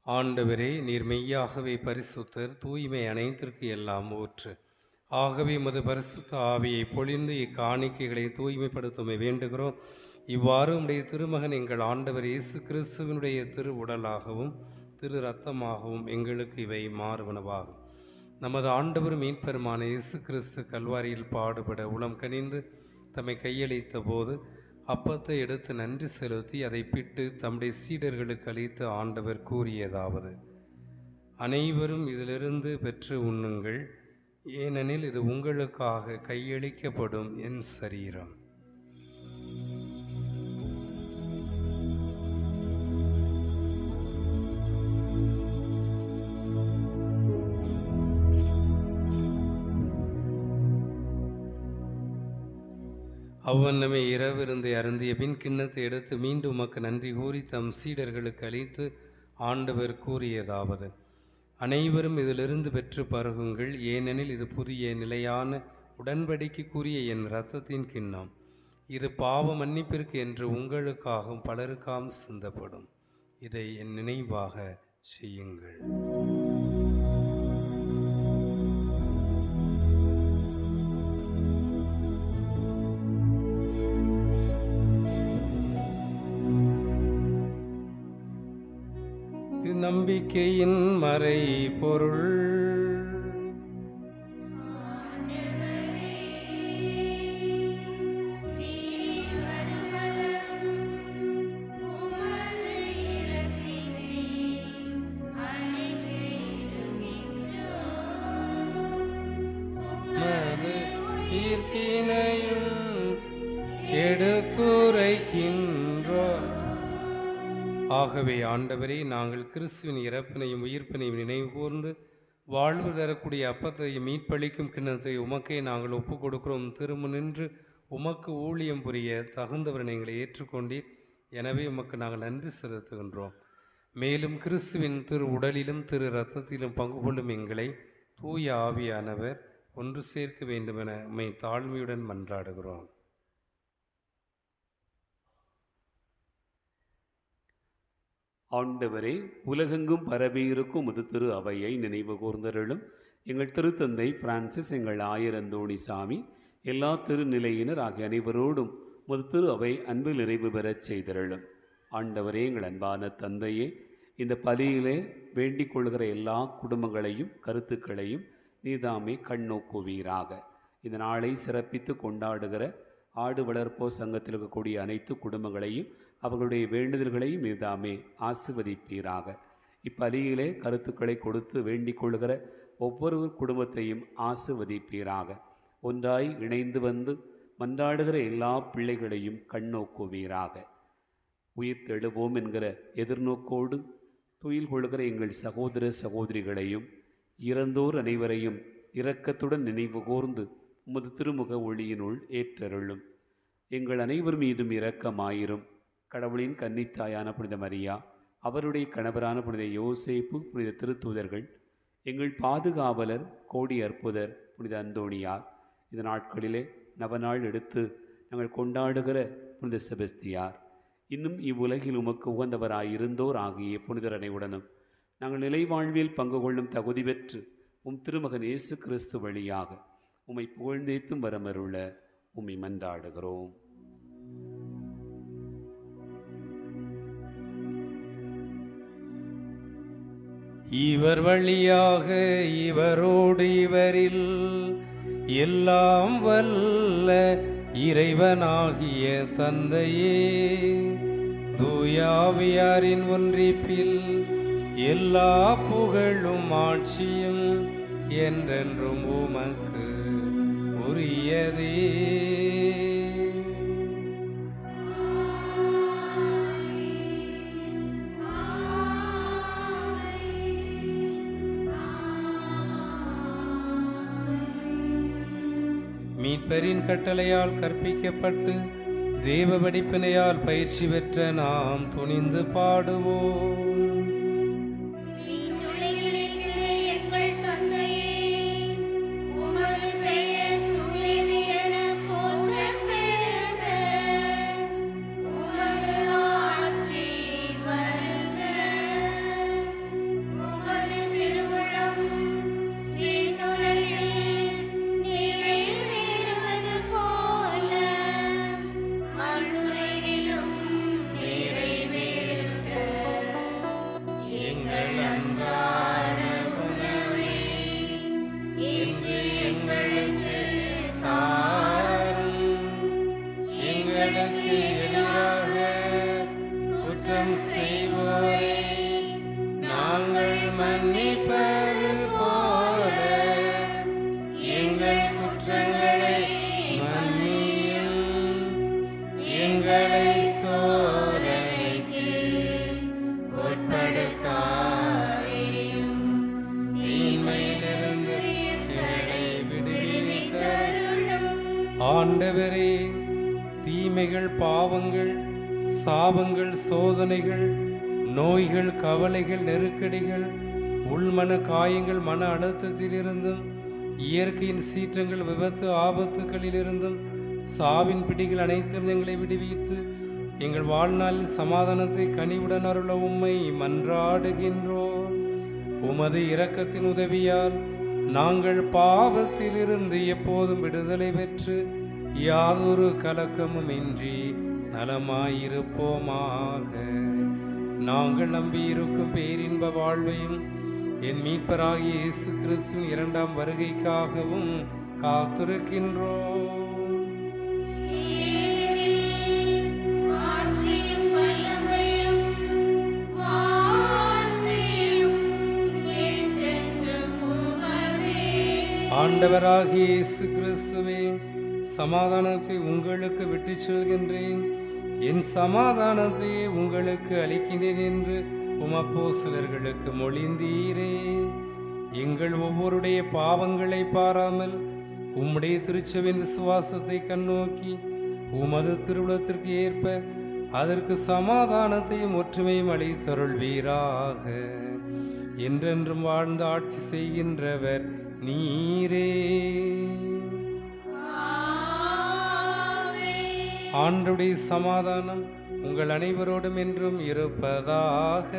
ஆண்டவரே, நீர் மெய்யாகவே பரிசுத்தர், தூய்மை அனைத்திற்கு எல்லாம் ஊற்று. ஆகவே உமது பரிசுத்த ஆவியை பொழிந்து இக்காணிக்கைகளை தூய்மைப்படுத்துமை வேண்டுகிறோம். இவ்வாறு உம்முடைய திருமகன் எங்கள் ஆண்டவர் இயேசு கிறிஸ்துவனுடைய திரு உடலாகவும் திரு இரத்தமாகவும் எங்களுக்கு இவை மாறுவனவாகும். நமது ஆண்டவர் மீட்பெருமான இயேசு கிறிஸ்து கல்வாரியில் பாடுபட உளம் கனிந்து தம்மை கையளித்த போது அப்பத்தை எடுத்து நன்றி செலுத்தி அதை பிட்டு தம்முடைய சீடர்களுக்கு அளித்து ஆண்டவர் கூறியதாவது: அனைவரும் இதிலிருந்து பெற்று உண்ணுங்கள், ஏனெனில் இது உங்களுக்காக கையளிக்கப்படும் என் சரீரம். அவ்வண்ணமே இரவிருந்தை அருந்திய பின் கிண்ணத்தை எடுத்து மீண்டும் உமக்கு நன்றி கூறி தம் சீடர்களுக்கு அளித்து ஆண்டவர் கூறியதாவது: அனைவரும் இதிலிருந்து பெற்று பருகுங்கள், ஏனெனில் இது புதிய நிலையான உடன்படிக்கைக்குரிய என் இரத்தத்தின் கிண்ணம். இது பாவ மன்னிப்பிற்கு என்று உங்களுக்காகவும் பலருக்காகவும் சிந்தப்படும். இதை என் நினைவாக செய்யுங்கள். நம்பிக்கையின் மறை பொருள். எடுத்துரைக்கின்றோம். ஆகவே ஆண்டவரே, நாங்கள் கிறிஸ்துவின் இறப்பினையும் உயிர்ப்பினையும் நினைவு கூர்ந்து வாழ்வு தரக்கூடிய அப்பத்தையும் மீட்பளிக்கும் கிண்ணத்தை உமக்கே நாங்கள் ஒப்புக் கொடுக்கிறோம். திரும்ப நின்று உமக்கு ஊழியம் புரிய தகுந்தவரை எங்களை ஏற்றுக்கொண்டீர். எனவே உமக்கு நாங்கள் நன்றி செலுத்துகின்றோம். மேலும் கிறிஸ்துவின் திரு உடலிலும் திரு இரத்தத்திலும் பங்கு கொள்ளும் எங்களை தூய ஆவியானவர் ஒன்று சேர்க்க வேண்டுமென உம்மை தாழ்மையுடன் மன்றாடுகிறோம். ஆண்டவரே, உலகெங்கும் பரவியிருக்கும் முது திரு அவையை நினைவு கூர்ந்தருளும். எங்கள் திருத்தந்தை பிரான்சிஸ், எங்கள் ஆயர் அந்தோணிசாமி, எல்லா திருநிலையினர் ஆகிய அனைவரோடும் முது திரு அவை அன்பில் நிறைவு பெறச் செய்தருளும். ஆண்டவரே, எங்கள் அன்பான தந்தையே, இந்த பலியிலே வேண்டிக் கொள்கிற எல்லா குடும்பங்களையும் கருத்துக்களையும் நீதாமே கண்ணோக்குவீராக. இந்த நாளை சிறப்பித்து கொண்டாடுகிற ஆடு வளர்ப்போர் சங்கத்தில் இருக்கக்கூடிய அனைத்து குடும்பங்களையும் அவர்களுடைய வேண்டுதல்களையும் நீதாமே ஆசிர்வதிப்பீராக. இப்பலியிலே கருத்துக்களை கொடுத்து வேண்டிக் கொள்கிற ஒவ்வொரு குடும்பத்தையும் ஆசிர்வதிப்பீராக. ஒன்றாய் இணைந்து வந்து மன்றாடுகிற எல்லா பிள்ளைகளையும் கண்ணோக்குவீராக. உயிர் தெழுவோம் என்கிற எதிர்நோக்கோடு துயில் கொள்கிற எங்கள் சகோதர சகோதரிகளையும் இறந்தோர் அனைவரையும் இரக்கத்துடன் நினைவு கூர்ந்து உமது திருமுக ஒளியினுள் ஏற்றருளும். எங்கள் அனைவர் மீதும் இரக்கமாயிரும். கடவுளின் கன்னித்தாயான புனித மரியா, அவருடைய கணவரான புனித யோசேப்பு, புனித திருத்தூதர்கள், எங்கள் பாதுகாவலர் கோடி அற்புதர் புனித அந்தோணியார், இந்த நாட்களிலே நவநாள் எடுத்து நாங்கள் கொண்டாடுகிற புனித செபஸ்தியார், இன்னும் இவ்வுலகில் உமக்கு உகந்தவராயிருந்தோர் ஆகிய புனிதர் அனைவருடனும் நாங்கள் நிலை வாழ்வில் பங்கு கொள்ளும் தகுதி பெற்று உம் திருமகன் இயேசு கிறிஸ்து வழியாக உம்மை புகழ்ந்தேத்தும் வரமருள உம்மை மன்றாடுகிறோம். இவர் வழியாக இவரோடு இவரில் எல்லாம் வல்ல இறைவனாகிய தந்தையே, தூயாவியாரின் ஒன்றிப்பில் எல்லா புகழும் ஆட்சியும் என்றென்றும் உமக்கு உரியதே. மீட்பரின் கட்டளையால் கற்பிக்கப்பட்டு தேவ படிப்பினையால் பயிற்சி பெற்ற நாம் துணிந்து பாடுவோம். ஆண்டவரே, தீமைகள், பாவங்கள், சாபங்கள், சோதனைகள், நோய்கள், கவலைகள், நெருக்கடிகள், உள்மன காயங்கள், மன அழுத்தத்திலிருந்தும் இயற்கையின் சீற்றங்கள், விபத்து, ஆபத்துகளிலிருந்தும் சாவின் பிடிகள் அனைத்தும் எங்களை விடுவித்து எங்கள் வாழ்நாளில் சமாதானத்தை கனிவுடன் அருள உம்மை மன்றாடுகின்றோம். உமது இரக்கத்தின் உதவியால் நாங்கள் பாவத்திலிருந்து எப்போதும் விடுதலை பெற்று யாதொரு கலக்கமும் இன்றி நலமாயிருப்போமாக. நாங்கள் நம்பியிருக்கும் பேரின்ப வாழ்வையும் என் மீட்பராகிய இயேசு கிறிஸ்துவின் இரண்டாம் வருகைக்காகவும் காத்திருக்கின்றோம். ஆண்டவராகிய இயேசு கிறிஸ்துவே, சமாதானத்தை உங்களுக்கு விட்டுச் செல்கின்றேன், என் சமாதானத்தையே உங்களுக்கு அளிக்கின்றேன் என்று உமப்போஸ்தலர்களுக்கு மொழிந்தீரே. எங்கள் ஒவ்வொருடைய பாவங்களை பாராமல் உம்முடைய திருச்சபையின் விசுவாசத்தை கண்ணோக்கி உமது திருவுளத்திற்கு ஏற்ப அதற்கு சமாதானத்தையும் ஒற்றுமையும் அளித்தருள்வீராக. என்றென்றும் வாழ்ந்து ஆட்சி செய்கின்றவர் நீரே. ஆண்டுடைய சமாதானம் உங்கள் அனைவரோடும் என்றும் இருப்பதாக.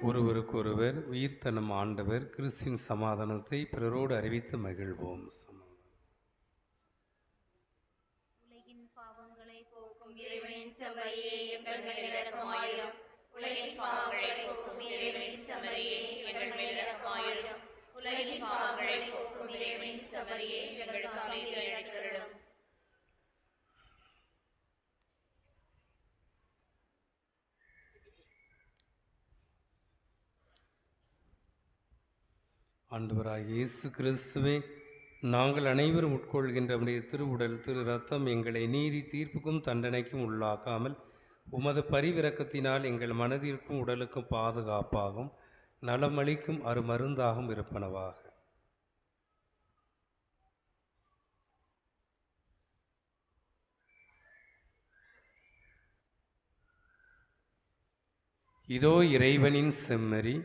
ஒருவருக்கொருவர் உயிர்த்தனம் ஆண்டவர் கிறிஸ்துவின் சமாதானத்தை பிறரோடு அறிவித்து மகிழ்வோம். உலகின் பாவங்களை போக்கும் இறைவனின் செம்மறியே, எங்கள் மேல் இரக்கமாயிரும். உலகின் பாவங்களை போக்கும் இறைவனின் செம்மறியே, எங்கள் மேல் இரக்கமாயிரும். உலகின் பாவங்களை போக்கும் இறைவனின் செம்மறியே, எங்களுக்கு அமைதி அளித்தருளும். ஆண்டவராகிய இயேசு கிறிஸ்துவே, நாங்கள் அனைவரும் உட்கொள்கின்ற உம்முடைய திருவுடல் திரு ரத்தம் எங்களை நீதி தீர்ப்புக்கும் தண்டனைக்கும் உள்ளாக்காமல் உமது பரிவிரக்கத்தினால் எங்கள் மனதிற்கும் உடலுக்கும் பாதுகாப்பாகவும் நலமளிக்கும் அருமருந்தாகவும் இருப்பனவாக. இதோ இறைவனின் செம்மறி,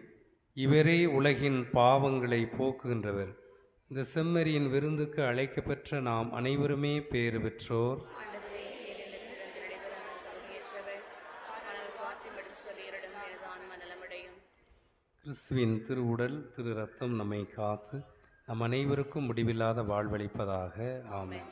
இவரே உலகின் பாவங்களை போக்குகின்றவர். இந்த செம்மறியின் விருந்துக்கு அழைக்கப்பெற்ற நாம் அனைவருமே பேறு பெற்றோர். கிறிஸ்துவின் திருவுடல் திரு ரத்தம் நம்மை காத்து நம் அனைவருக்கும் முடிவில்லாத வாழ்வளிப்பதாக. ஆமென்.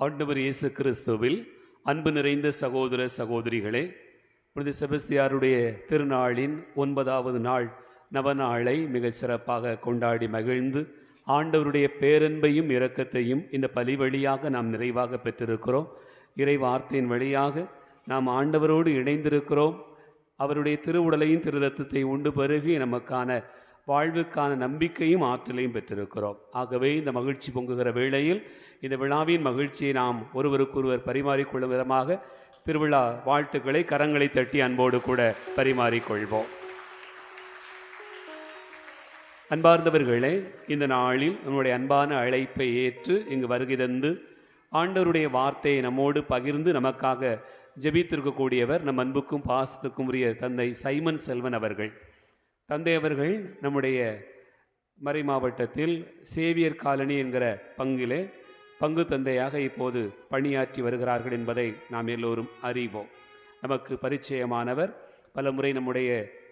ஆண்டவர் இயேசு கிறிஸ்துவில் அன்பு நிறைந்த சகோதர சகோதரிகளே, புனித செபஸ்தியாருடைய திருநாளின் 9வது நாள் நவநாளை மிக சிறப்பாக கொண்டாடி மகிழ்ந்து ஆண்டவருடைய பேரன்பையும் இரக்கத்தையும் இந்த பலி வழியாக நாம் நிறைவாக பெற்றிருக்கிறோம். இறை வார்த்தையின் வழியாக நாம் ஆண்டவரோடு இணைந்திருக்கிறோம். அவருடைய திருவுடலையும் திரு இரத்தத்தை உண்டு பருகி நமக்கான வாழ்வுக்கான நம்பிக்கையும் ஆற்றலையும் பெற்றிருக்கிறோம். ஆகவே இந்த மகிழ்ச்சி பொங்குகிற வேளையில் இந்த விழாவின் மகிழ்ச்சியை நாம் ஒருவருக்கொருவர் பரிமாறிக்கொள்ளும் விதமாக திருவிழா வாழ்த்துக்களை கரங்களை தட்டி அன்போடு கூட பரிமாறிக்கொள்வோம். அன்பார்ந்தவர்களே, இந்த நாளில் நம்முடைய அன்பான அழைப்பை ஏற்று இங்கு வருகை தந்து ஆண்டவருடைய வார்த்தையை நம்மோடு பகிர்ந்து நமக்காக ஜெபித்திருக்கக்கூடியவர் நம் அன்புக்கும் பாசத்துக்கும் உரிய தந்தை சைமன் செல்வன் அவர்கள். தந்தை அவர்கள் நம்முடைய மறை மாவட்டத்தில் சேவியர் காலனி என்கிற பங்கிலே பங்கு தந்தையாக இப்போது பணியாற்றி வருகிறார்கள் என்பதை நாம் எல்லோரும் அறிவோம். நமக்கு பரிச்சயமானவர். பல முறை நம்முடைய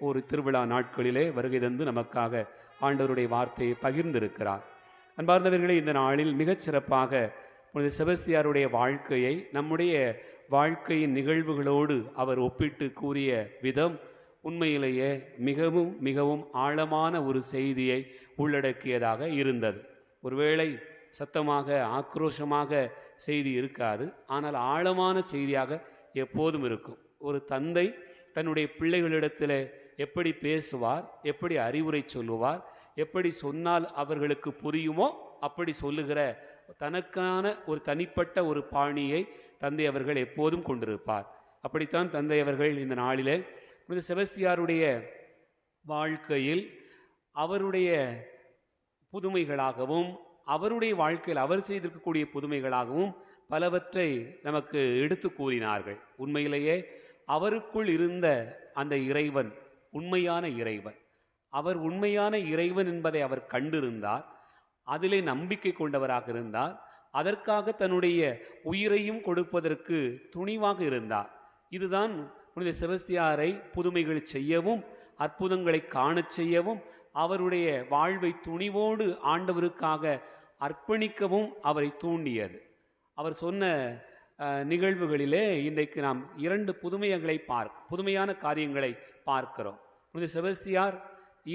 ஒரு திருவிழா நாட்களிலே வருகை தந்து நமக்காக ஆண்டவருடைய வார்த்தையை பகிர்ந்திருக்கிறார். அன்பார்ந்தவர்களே, இந்த நாளில் மிகச் சிறப்பாக புனித செபஸ்தியாருடைய வாழ்க்கையை நம்முடைய வாழ்க்கையின் நிகழ்வுகளோடு அவர் ஒப்பிட்டு கூறிய விதம் உண்மையிலேயே மிகவும் மிகவும் ஆழமான ஒரு செய்தியை உள்ளடக்கியதாக இருந்தது. ஒருவேளை சத்தமாக ஆக்ரோஷமாக செய்தி இருக்காது, ஆனால் ஆழமான செய்தியாக எப்போதும் இருக்கும். ஒரு தந்தை தன்னுடைய பிள்ளைகளிடத்தில் எப்படி பேசுவார், எப்படி அறிவுரை சொல்லுவார், எப்படி சொன்னால் அவர்களுக்கு புரியுமோ அப்படி சொல்லுகிற தனக்கான ஒரு தனிப்பட்ட ஒரு பாணியை தந்தை அவர்கள் எப்போதும் கொண்டிருப்பார். அப்படித்தான் தந்தை அவர்கள் இந்த நாளிலே புனித செபஸ்தியாருடைய வாழ்க்கையில் அவருடைய புதுமைகளாகவும் அவருடைய வாழ்க்கையில் அவர் செய்திருக்கக்கூடிய புதுமைகளாகவும் பலவற்றை நமக்கு எடுத்து கூறினார்கள். உண்மையிலேயே அவருக்குள் இருந்த அந்த இறைவன் உண்மையான இறைவன். அவர் உண்மையான இறைவன் என்பதை அவர் கண்டிருந்தார். அதிலே நம்பிக்கை கொண்டவராக இருந்தார். அதற்காக தன்னுடைய உயிரையும் கொடுப்பதற்கு துணிவாக இருந்தார். இதுதான் புனித செபஸ்தியாரை புதுமைகள் செய்யவும் அற்புதங்களை காணச் செய்யவும் அவருடைய வாழ்வை துணிவோடு ஆண்டவருக்காக அர்ப்பணிக்கவும் அவரை தூண்டியது. அவர் சொன்ன நிகழ்வுகளிலே இன்றைக்கு நாம் 2 புதுமையான காரியங்களை பார்க்கிறோம். புனித செபஸ்தியார்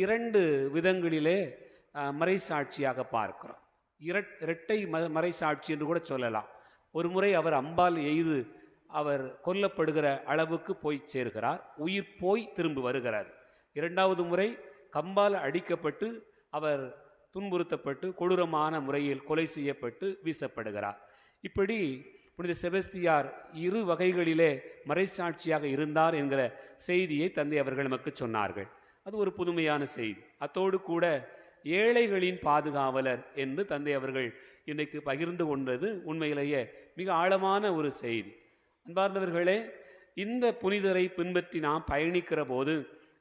2 விதங்களிலே மறைசாட்சியாக பார்க்கிறோம். இரட்டை மறைசாட்சி என்று கூட சொல்லலாம். ஒரு முறை அவர் அம்பால் எய்து அவர் கொல்லப்படுகிற அளவுக்கு போய் சேர்கிறார், உயிர் போய் திரும்பி வருகிறார். 2வது முறை கம்பால் அடிக்கப்பட்டு அவர் துன்புறுத்தப்பட்டு கொடூரமான முறையில் கொலை செய்யப்பட்டு வீசப்படுகிறார். இப்படி புனித செபஸ்தியார் 2 வகைகளிலே மறைசாட்சியாக இருந்தார் என்கிற செய்தியை தந்தை அவர்கள் நமக்கு சொன்னார்கள். அது ஒரு புதுமையான செய்தி. அத்தோடு கூட ஏழைகளின் பாதுகாவலர் என்று தந்தை அவர்கள் இன்றைக்கு பகிர்ந்து கொண்டது உண்மையிலேயே மிக ஆழமான ஒரு செய்தி. அன்பார்ந்தவர்களே, இந்த புனிதரை பின்பற்றி நாம் பயணிக்கிற போது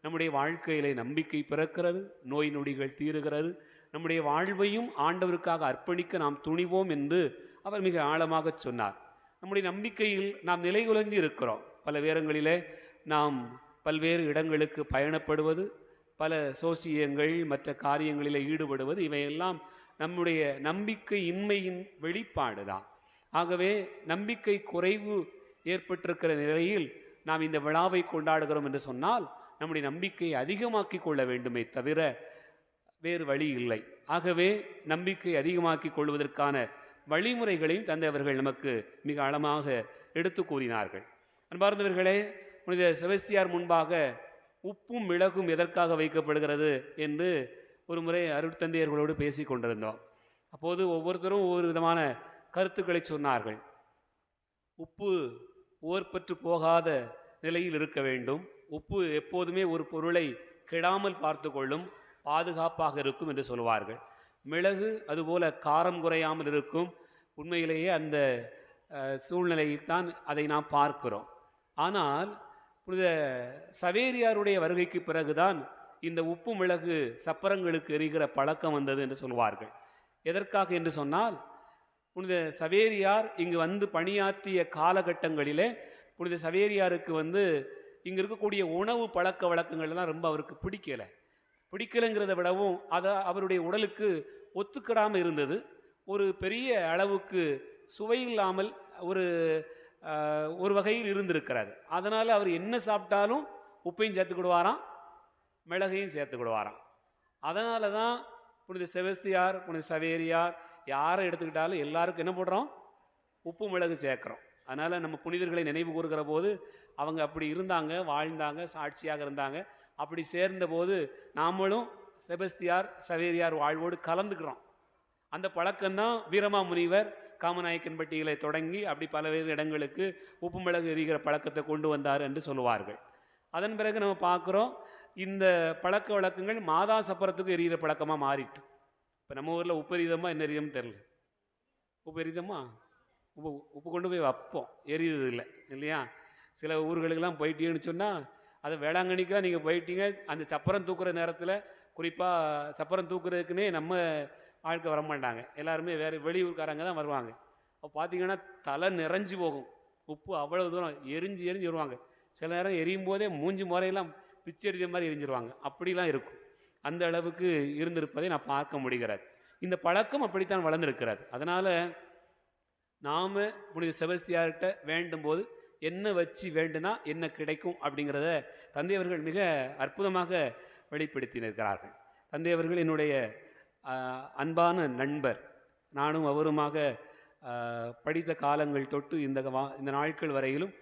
நம்முடைய வாழ்க்கையிலே நம்பிக்கை பிறக்கிறது, நோய் நொடிகள் தீருகிறது, நம்முடைய வாழ்வையும் ஆண்டவருக்காக அர்ப்பணிக்க நாம் துணிவோம் என்று அவர் மிக ஆழமாக சொன்னார். நம்முடைய நம்பிக்கையில் நாம் நிலைகுலைந்து இருக்கிறோம். பல நேரங்களிலே நாம் பல்வேறு இடங்களுக்கு பயணப்படுவது, பல சோசியங்கள் மற்ற காரியங்களில் ஈடுபடுவது, இவையெல்லாம் நம்முடைய நம்பிக்கை இன்மையின் வெளிப்பாடு தான். ஆகவே நம்பிக்கை குறைவு ஏற்பட்டிருக்கிற நிலையில் நாம் இந்த விழாவை கொண்டாடுகிறோம் என்று சொன்னால் நம்முடைய நம்பிக்கையை அதிகமாக்கி கொள்ள வேண்டுமே தவிர வேறு வழி இல்லை. ஆகவே நம்பிக்கை அதிகமாக்கி கொள்வதற்கான வழிமுறைகளையும் தந்தை அவர்கள் நமக்கு மிக ஆழமாக எடுத்து கூறினார்கள். அன்பார்ந்தவர்களே, புனித செபஸ்தியார் முன்பாக உப்பும் மிளகும் எதற்காக வைக்கப்படுகிறது என்று ஒரு முறை அருட்தந்தையர்களோடு பேசி கொண்டிருந்தோம். அப்போது ஒவ்வொருத்தரும் ஒவ்வொரு விதமான கருத்துக்களை சொன்னார்கள். உப்பு ஓர்பற்று போகாத நிலையில் இருக்க வேண்டும், உப்பு எப்போதுமே ஒரு பொருளை கெடாமல் பார்த்து கொள்ளும், பாதுகாப்பாக இருக்கும் என்று சொல்வார்கள். மிளகு அதுபோல காரம் குறையாமல் இருக்கும். உண்மையிலேயே அந்த சூழ்நிலையில்தான் அதை நாம் பார்க்கிறோம். ஆனால் புனித சவேரியாருடைய வருகைக்கு பிறகுதான் இந்த உப்பு மிளகு சப்பரங்களுக்கு எரிகிற பழக்கம் வந்தது என்று சொல்வார்கள். எதற்காக என்று சொன்னால், புனித சவேரியார் இங்கு வந்து பணியாற்றிய காலகட்டங்களிலே புனித சவேரியாருக்கு இங்கே இருக்கக்கூடிய உணவு பழக்க வழக்கங்கள்லாம் ரொம்ப அவருக்கு பிடிக்கலைங்கிறத விடவும் அதை அவருடைய உடலுக்கு ஒத்துக்கிடாமல் இருந்தது. ஒரு பெரிய அளவுக்கு சுவை இல்லாமல் ஒரு வகையில் இருந்திருக்கிறது. அதனால் அவர் என்ன சாப்பிட்டாலும் உப்பையும் சேர்த்துக்கிடுவாராம், மிளகையும் சேர்த்துக்கிடுவாராம். அதனால தான் புனித செபஸ்தியார், புனித சவேரியார் யாரை எடுத்துக்கிட்டாலும் எல்லாருக்கும் என்ன போடுறோம்? உப்பு மிளகு சேர்க்குறோம். அதனால் நம்ம புனிதர்களை நினைவு கூறுகிற போது அவங்க அப்படி இருந்தாங்க, வாழ்ந்தாங்க, சாட்சியாக இருந்தாங்க. அப்படி சேர்ந்தபோது நாமளும் செபஸ்தியார் சவேரியார் வாழ்வோடு கலந்துக்கிறோம். அந்த பழக்கம்தான் வீரமாமுனிவர் காமநாயக்கன்பட்டியிலே தொடங்கி அப்படி பல்வேறு இடங்களுக்கு உப்பு மிளகு எரிகிற பழக்கத்தை கொண்டு வந்தார் என்று சொல்லுவார்கள். அதன் பிறகு நம்ம பார்க்குறோம், இந்த பழக்க வழக்கங்கள் மாதா சப்பரத்துக்கு எரிகிற பழக்கமாக மாறிட்டு. இப்போ நம்ம ஊரில் உப்பு எரிதமா என்ன எரியுதுன்னு தெரில. உப்பு எரிதமா உப்பு கொண்டு போய் வைப்போம், எரியுது இல்லை இல்லையா? சில ஊர்களுக்கெல்லாம் போயிட்டீங்கன்னு சொன்னால், அது வேளாங்கண்ணிக்கெலாம் நீங்கள் போயிட்டீங்க, அந்த சப்பரம் தூக்குற நேரத்தில், குறிப்பாக சப்பரம் தூக்குறதுக்குன்னே நம்ம ஆட்கள் வரமாட்டாங்க, எல்லாருமே வேறு வெளியூர்காரங்க தான் வருவாங்க. அப்போ பார்த்தீங்கன்னா தலை நிறைஞ்சு போகும், உப்பு அவ்வளோ தூரம் எரிஞ்சு வருவாங்க. சில நேரம் எரியும் போதே மூஞ்சி முறையெல்லாம் பிச்சு எறிகிற மாதிரி எரிஞ்சிருவாங்க. அப்படிலாம் இருக்கும். அந்த அளவுக்கு இருந்திருப்பதை நான் பார்க்க முடிகிறது. இந்த பழக்கம் அப்படித்தான் வளர்ந்துருக்கிறது. அதனால் நாம் புனித செபஸ்தியார்கிட்ட வேண்டும் போது என்ன வச்சு வேண்டுனா என்ன கிடைக்கும் அப்படிங்கிறத தந்தையவர்கள் மிக அற்புதமாக வெளிப்படுத்தியிருக்கிறார்கள். தந்தையவர்கள் என்னுடைய அன்பான நண்பர், நானும் அவருமாக படித்த காலங்கள் தொட்டு இந்த நாட்கள் வரையிலும்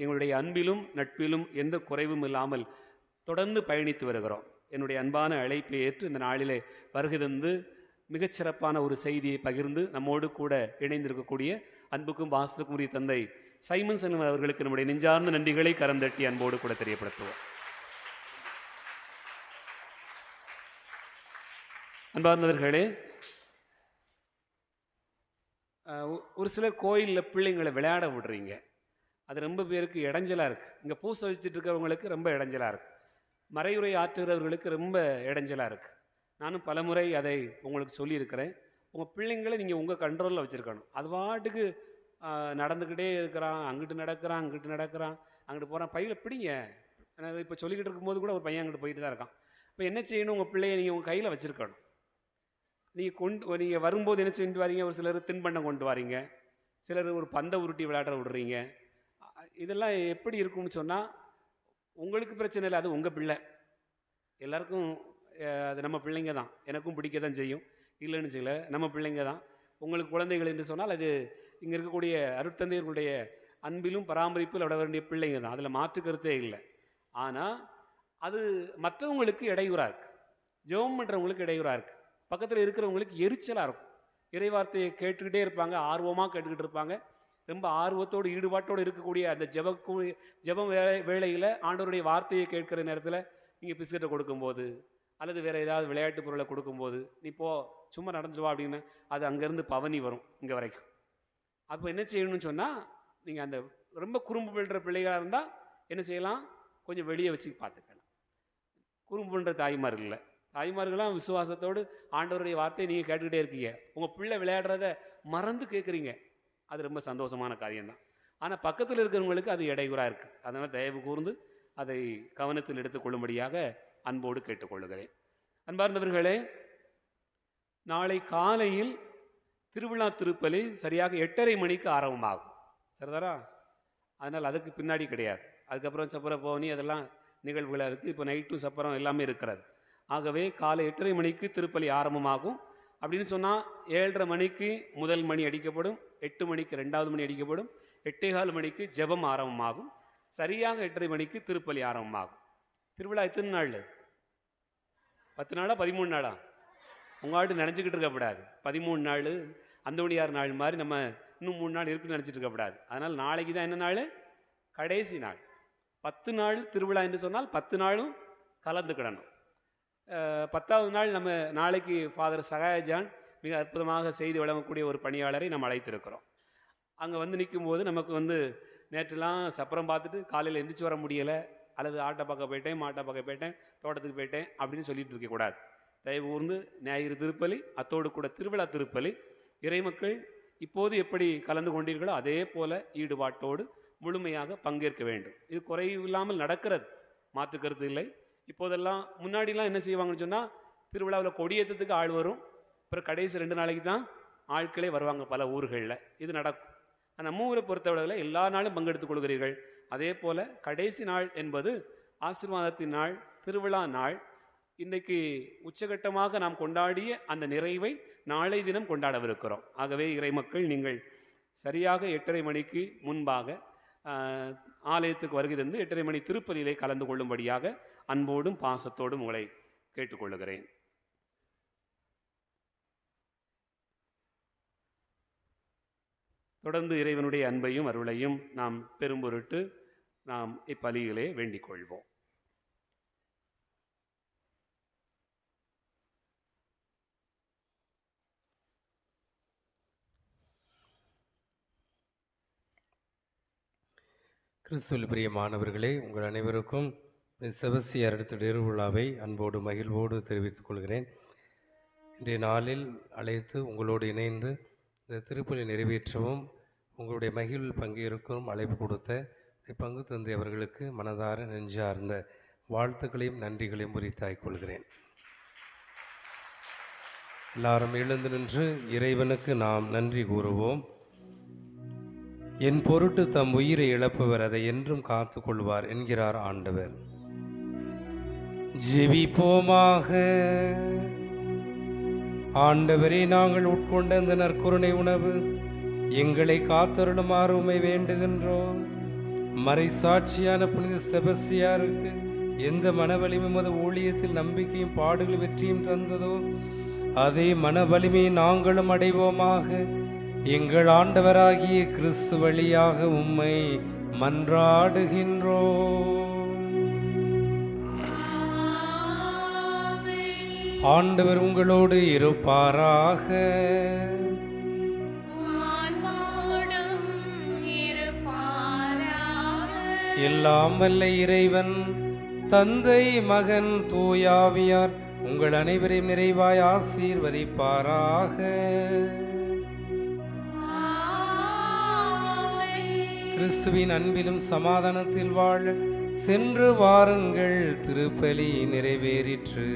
எங்களுடைய அன்பிலும் நட்பிலும் எந்த குறைவும் இல்லாமல் தொடர்ந்து பயணித்து வருகிறோம். என்னுடைய அன்பான அழைப்பை ஏற்று இந்த நாளிலே வருகை தந்து மிகச்சிறப்பான ஒரு செய்தியை பகிர்ந்து நம்மோடு கூட இணைந்திருக்கக்கூடிய அன்புக்கும் பாசத்துக்கும் உரிய தந்தை சைமன் செல்வன் அவர்களுக்கு நம்முடைய நெஞ்சார்ந்த நன்றிகளை கரம் தட்டி அன்போடு கூட தெரியப்படுத்துவோம். அன்பார்ந்தவர்களே, ஒரு சிலர் கோயிலில் பிள்ளைங்களை விளையாட விடுறீங்க, அது ரொம்ப பேருக்கு இடைஞ்சலாக இருக்குது. இங்கே பூசை வச்சுட்டு இருக்கிறவங்களுக்கு ரொம்ப இடைஞ்சலாக இருக்குது, மறையுரை ஆற்றுகிறவர்களுக்கு ரொம்ப இடைஞ்சலாக இருக்குது. நானும் பலமுறை அதை உங்களுக்கு சொல்லியிருக்கிறேன். உங்கள் பிள்ளைங்களை நீங்கள் உங்கள் கண்ட்ரோலில் வச்சுருக்கணும். அது பாட்டுக்கு நடந்துக்கிட்டே இருக்கிறான், அங்கிட்டு நடக்கிறான், அங்கிட்டு போகிறான், பையில் பிடிங்க. இப்போ சொல்லிக்கிட்டு இருக்கும்போது கூட ஒரு பையன் அங்கிட்டு போயிட்டு தான் இருக்கான். இப்போ என்ன செய்யணும்? உங்கள் பிள்ளையை நீங்கள் உங்கள் கையில் வச்சுருக்கணும். நீங்கள் வரும்போது என்ன செஞ்சுட்டு வரீங்க? ஒரு சிலர் தின்பண்டம் கொண்டு வரீங்க, சிலர் ஒரு பந்தை உருட்டி விளையாட விடுறீங்க. இதெல்லாம் எப்படி இருக்கும்னு சொன்னால், உங்களுக்கு பிரச்சனை இல்லை, அது உங்கள் பிள்ளை. எல்லாருக்கும் அது நம்ம பிள்ளைங்க தான், எனக்கும் பிடிக்க தான் செய்யும், இல்லைன்னு செய்யலை, நம்ம பிள்ளைங்க தான். உங்களுக்கு குழந்தைகள் என்று சொன்னால் அது இங்கே இருக்கக்கூடிய அருட்தந்தையர்களுடைய அன்பிலும் பராமரிப்பில் விட வேண்டிய பிள்ளைங்க தான், அதில் மாற்று கருத்தே இல்லை. ஆனால் அது மற்றவங்களுக்கு இடையூறாக இருக்குது, ஜெபம் பண்ணுறவங்களுக்கு இடையூறாக இருக்குது, பக்கத்தில் இருக்கிறவங்களுக்கு எரிச்சலாக இருக்கும். இறைவார்த்தையை கேட்டுக்கிட்டே இருப்பாங்க, ஆர்வமாக கேட்டுக்கிட்டு இருப்பாங்க. ரொம்ப ஆர்வத்தோடு ஈடுபாட்டோடு இருக்கக்கூடிய அந்த ஜெபம் வேளையில் ஆண்டவருடைய வார்த்தையை கேட்குற நேரத்தில் நீங்கள் பிஸ்கட்டை கொடுக்கும்போது அல்லது வேறு ஏதாவது விளையாட்டு பொருளை கொடுக்கும்போது, நீ போ சும்மா நடந்துடுவா அப்படின்னு அது அங்கேருந்து பவனி வரும் இங்கே வரைக்கும். அப்போ என்ன செய்யணும்னு சொன்னால், நீங்கள் அந்த ரொம்ப குறும்பு பண்ணுற பிள்ளைகளாக இருந்தால் என்ன செய்யலாம்? கொஞ்சம் வெளியே வச்சு பார்த்துக்கலாம். குறும்பு பண்ணுற தாய்மார்கள்லாம் விசுவாசத்தோடு ஆண்டவருடைய வார்த்தையை நீங்கள் கேட்டுக்கிட்டே இருக்கீங்க, உங்கள் பிள்ளை விளையாடுறத மறந்து கேட்குறீங்க, அது ரொம்ப சந்தோஷமான காரியம்தான். ஆனால் பக்கத்தில் இருக்கிறவங்களுக்கு அது இடையூறாக இருக்குது. அதனால் தயவு கூர்ந்து அதை கவனத்தில் எடுத்துக்கொள்ளும்படியாக அன்போடு கேட்டுக்கொள்ளுகிறேன். அன்பார்ந்தவர்களே, நாளை காலையில் திருவிழா திருப்பலி சரியாக 8:30 மணிக்கு ஆரம்பமாகும். சரிதாரா? அதனால் அதுக்கு பின்னாடி கிடையாது. அதுக்கப்புறம் சப்பர பவனி அதெல்லாம் நிகழ்வுகளாக இருக்குது. இப்போ நைட்டும் சப்பரம் எல்லாமே இருக்கிறது. ஆகவே காலை 8:30 மணிக்கு திருப்பலி ஆரம்பமாகும். அப்படின்னு சொன்னால் 7:30 மணிக்கு முதல் மணி அடிக்கப்படும், 8 மணிக்கு 2வது மணி அடிக்கப்படும், 8:15 மணிக்கு ஜெபம் ஆரம்பமாகும், சரியாக 8:30 மணிக்கு திருப்பலி ஆரம்பமாகும். திருவிழா எத்தனை நாள்? 10 நாளா 13 நாளா? உங்களாட்டு நினச்சிக்கிட்டு இருக்கக்கூடாது. 13 நாள் அந்தோணியார் நாள் மாதிரி நம்ம இன்னும் 3 நாள் இருக்குன்னு நினச்சிட்டு இருக்கக்கூடாது. அதனால் நாளைக்கு தான் என்ன நாள்? கடைசி நாள். 10 நாள் திருவிழா என்று சொன்னால் 10 நாளும் கலந்துக்கிடணும். 10வது நாள் நம்ம நாளைக்கு ஃபாதர் சகாயஜான் மிக அற்புதமாக செய்தி வழங்கக்கூடிய ஒரு பணியாளரை நம்ம அழைத்திருக்கிறோம். அங்கே வந்து நிற்கும்போது நமக்கு நேற்றுலாம் சப்பரம் பார்த்துட்டு காலையில் எந்திரிச்சு வர முடியலை, அல்லது ஆட்டை பார்க்க போயிட்டேன், மாட்டை பார்க்க போயிட்டேன், தோட்டத்துக்கு போயிட்டேன் அப்படின்னு சொல்லிட்டு இருக்கக்கூடாது. தயவு கூர்ந்து ஞாயிறு திருப்பலி, அத்தோடு கூட திருவிழா திருப்பலி, இறைமக்கள் இப்போது எப்படி கலந்து கொண்டீர்களோ அதே போல் ஈடுபாட்டோடு முழுமையாக பங்கேற்க வேண்டும். இது குறைவில்லாமல் நடக்கிறது, மாற்று கருத்து இல்லை. இப்போதெல்லாம் முன்னாடிலாம் என்ன செய்வாங்கன்னு சொன்னால், திருவிழாவில் கொடியேற்றத்துக்கு ஆள் வரும், அப்புறம் கடைசி 2 நாளைக்கு தான் ஆட்களே வருவாங்க பல ஊர்களில், இது நடக்கும். நம்ம ஊரை பொறுத்தவரையில் எல்லா நாளும் பங்கெடுத்துக் கொள்கிறீர்கள். அதே போல் கடைசி நாள் என்பது ஆசீர்வாதத்தின் நாள், திருவிழா நாள். இன்றைக்கு உச்சகட்டமாக நாம் கொண்டாடிய அந்த நிறைவை நாளை தினம் கொண்டாடவிருக்கிறோம். ஆகவே இறைமக்கள், நீங்கள் சரியாக 8:30 மணிக்கு முன்பாக ஆலயத்துக்கு வருகை தந்து 8:30 மணி திருப்பலியிலே கலந்து கொள்ளும்படியாக அன்போடும் பாசத்தோடும் உங்களை கேட்டுக்கொள்ளுகிறேன். தொடர்ந்து இறைவனுடைய அன்பையும் அருளையும் நாம் பெரும்பொருட்டு நாம் இப்பலியிலே வேண்டிக் கொள்வோம். கிறிஸ்துவில் பிரியமானவர்களே, உங்கள் அனைவருக்கும் செபஸ்தியார் திருவிழாவை அன்போடு மகிழ்வோடு தெரிவித்துக் கொள்கிறேன். இன்றைய நாளில் அழைத்து உங்களோடு இணைந்து இந்த திருப்பலி நிறைவேற்றவும் உங்களுடைய மகிழ்வில் பங்கேற்கவும் அழைப்பு கொடுத்த பங்கு தந்தை அவர்களுக்கு மனதார நெஞ்சார்ந்த வாழ்த்துக்களையும் நன்றிகளையும் உரித்தாய்க் கொள்கிறேன். எல்லாரும் எழுந்து நின்று இறைவனுக்கு நாம் நன்றி கூறுவோம். என் பொருட்டு தம் உயிரை இழப்பவர் அதை என்றும் காத்து கொள்வார் என்கிறார் ஆண்டவர். ஜெபிப்போமாக. ஆண்டவரே, நாங்கள் உட்கொண்ட இந்த நற்கருணை உணவு எங்களை காத்தருளுமாறு உம்மை வேண்டுகின்றோம். மறைசாட்சியான புனித செபஸ்தியாருக்கு எந்த மனவலிமை மத ஊழியத்தில் நம்பிக்கையும் பாடுகள் வெற்றியும் தந்ததோ அதே மனவலிமையை நாங்களும் அடைவோமாக. எங்கள் ஆண்டவராகிய கிறிஸ்து வழியாக உம்மை மன்றாடுகின்றோம். ஆண்டவர் உங்களோடு இருப்பாராக. எல்லாம் வல்ல இறைவன் தந்தை, மகன், தூயாவியார் உங்கள் அனைவரையும் நிறைவாய் ஆசீர்வதிப்பாராக. கிறிஸ்துவின் அன்பிலும் சமாதானத்தில் வாழ சென்று வாருங்கள். திருப்பலி நிறைவேறிற்று.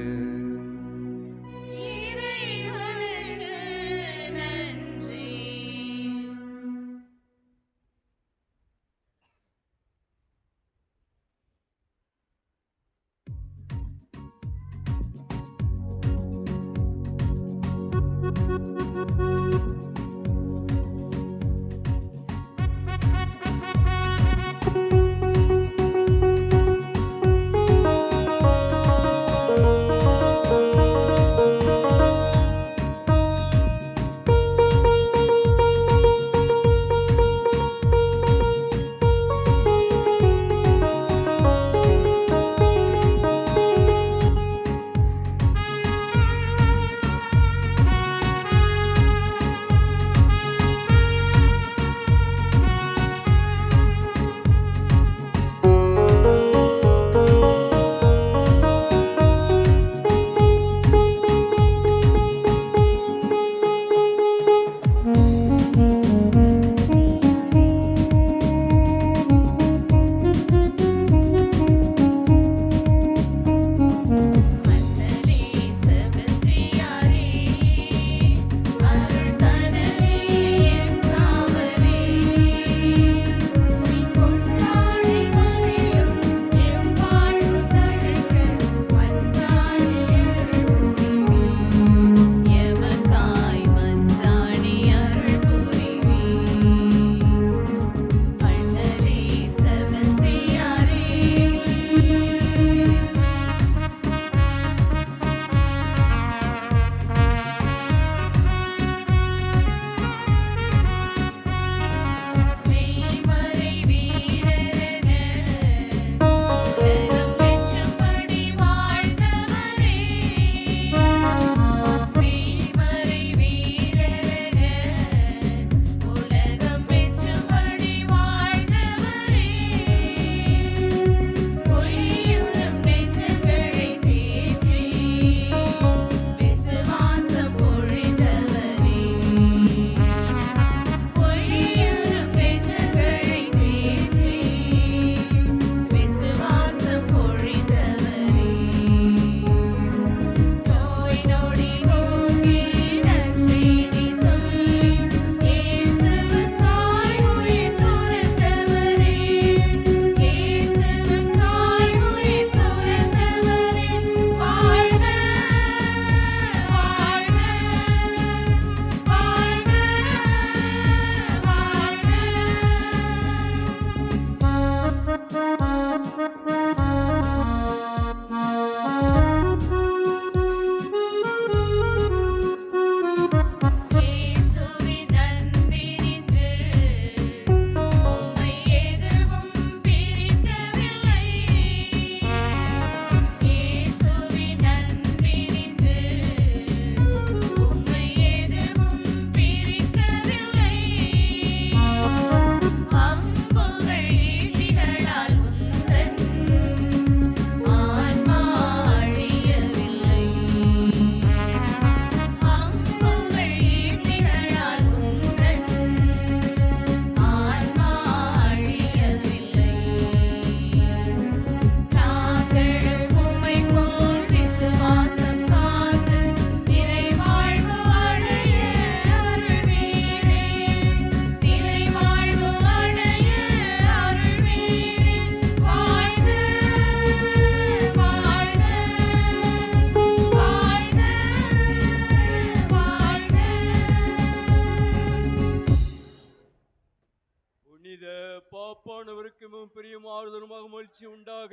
முழுவதுமாக மகிழ்ச்சி உண்டாக.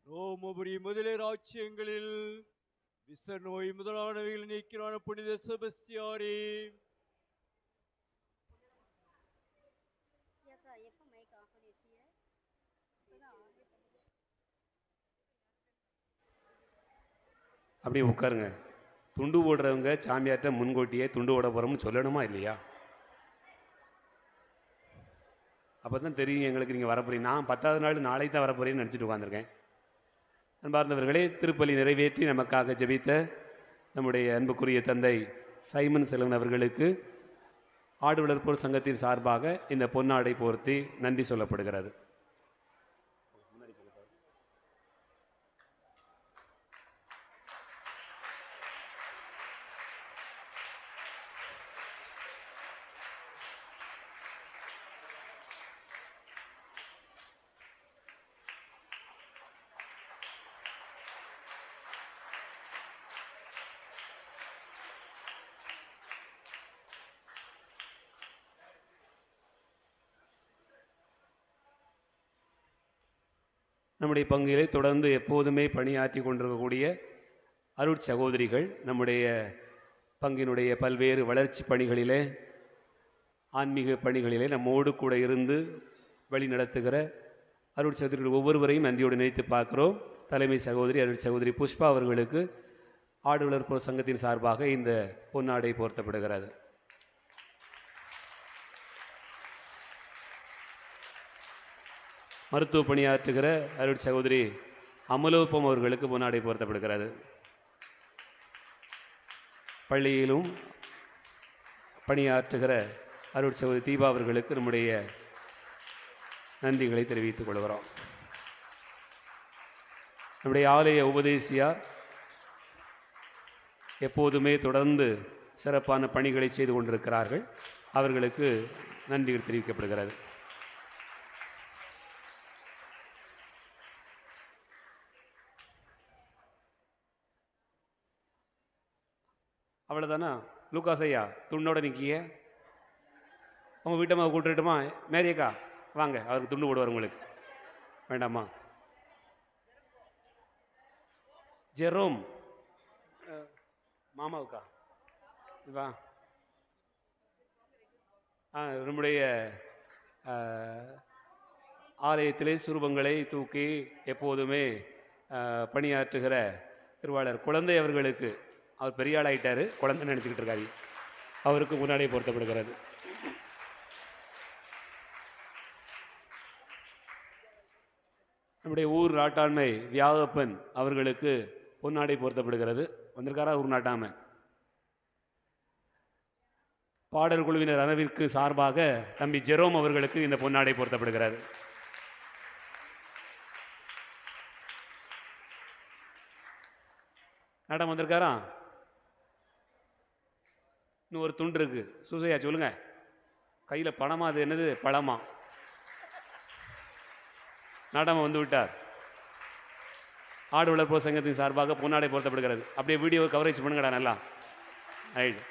ரோமபுரி முதலே ராஜ்யங்களில் விச நோய் முதலானவைகள் நீக்கிறான புனித செபஸ்தியாரே, அப்படியே உட்காருங்க. துண்டு போடுறவங்க சாமியார்ட்ட முன்கூட்டியே துண்டு போட போகிறோம்னு சொல்லணுமா இல்லையா? அப்போ தான் தெரியும் எங்களுக்கு நீங்கள் வரப்போறீங்க. நான் 10வது நாள் நாளைக்கு தான் வரப்போறேன்னு நினச்சிட்டு உட்காந்துருக்கேன். அன்பார்ந்தவர்களே, திருப்பலி நிறைவேற்றி நமக்காக ஜெபித்த நம்முடைய அன்புக்குரிய தந்தை சைமன் செல்வன் அவர்களுக்கு ஆடு வளர்ப்போர் சங்கத்தின் சார்பாக இந்த பொன்னாடை போர்த்தி நன்றி சொல்லப்படுகிறது. நம்முடைய பங்கிலே தொடர்ந்து எப்போதுமே பணியாற்றி கொண்டிருக்கக்கூடிய அருட்சகோதரிகள், நம்முடைய பங்கினுடைய பல்வேறு வளர்ச்சி பணிகளிலே, ஆன்மீக பணிகளிலே நம்மோடு கூட இருந்து வழி நடத்துகிற அருட்சகோதரிகள் ஒவ்வொருவரையும் நன்றியோடு நினைத்து பார்க்கிறோம். தலைமை சகோதரி அருட்சகோதரி புஷ்பா அவர்களுக்கு ஆடு வளர்ப்போர் சங்கத்தின் சார்பாக இந்த பொன்னாடை போர்த்தப்படுகிறது. மருத்துவ பணியாற்றுகிற அருட்சகோதரி அமலோப்பம் அவர்களுக்கு பொன்னாடை போர்த்தப்படுகிறது. பள்ளியிலும் பணியாற்றுகிற அருட்சகோதரி தீபா அவர்களுக்கு நம்முடைய நன்றிகளை தெரிவித்துக் கொள்கிறோம். நம்முடைய ஆலய உபதேசியார் எப்போதுமே தொடர்ந்து சிறப்பான பணிகளை செய்து கொண்டிருக்கிறார்கள். அவர்களுக்கு நன்றிகள் தெரிவிக்கப்படுகிறது. அவ்வளோதானா? லூக்காஸ் ஐயா துண்டோட நிற்கிய உங்கள் வீட்டம்மா கூட்டுட்டுமா? மேரியக்கா வாங்க, அவருக்கு துண்டு போடுவார். உங்களுக்கு வேண்டாமா? ஜெரோம் மாமாவுக்கா வா. நம்முடைய ஆலயத்திலே சுரூபங்களை தூக்கி எப்போதுமே பணியாற்றுகிற திருவாளர் குழந்தை அவர்களுக்கு, அவர் பெரிய ஆள் ஆகிட்டார், குழந்தை நினச்சிக்கிட்டு இருக்காரு, அவருக்கு முன்னாடியே பொருத்தப்படுகிறது. நம்முடைய ஊர் நாட்டாண்மை வியாகப்பன் அவர்களுக்கு பொன்னாடை பொருத்தப்படுகிறது. வந்திருக்காரா ஊர் நாட்டாமை? பாடல் குழுவினர் அளவிற்கு சார்பாக தம்பி ஜெரோம் அவர்களுக்கு இந்த பொன்னாடை பொருத்தப்படுகிறது. நாட்டம் வந்திருக்காரா? இன்னும் ஒரு துண்டு இருக்கு. சூசையா சொல்லுங்க, கையில் பணமா? அது என்னது பழமா? நாடாம வந்து விட்டார். ஆடு வளர்ப்போர் சங்கத்தின் சார்பாக பொன்னாடை பொருத்தப்படுகிறது. அப்படியே வீடியோ கவரேஜ் பண்ணுங்கடா நல்லா. ரைட்.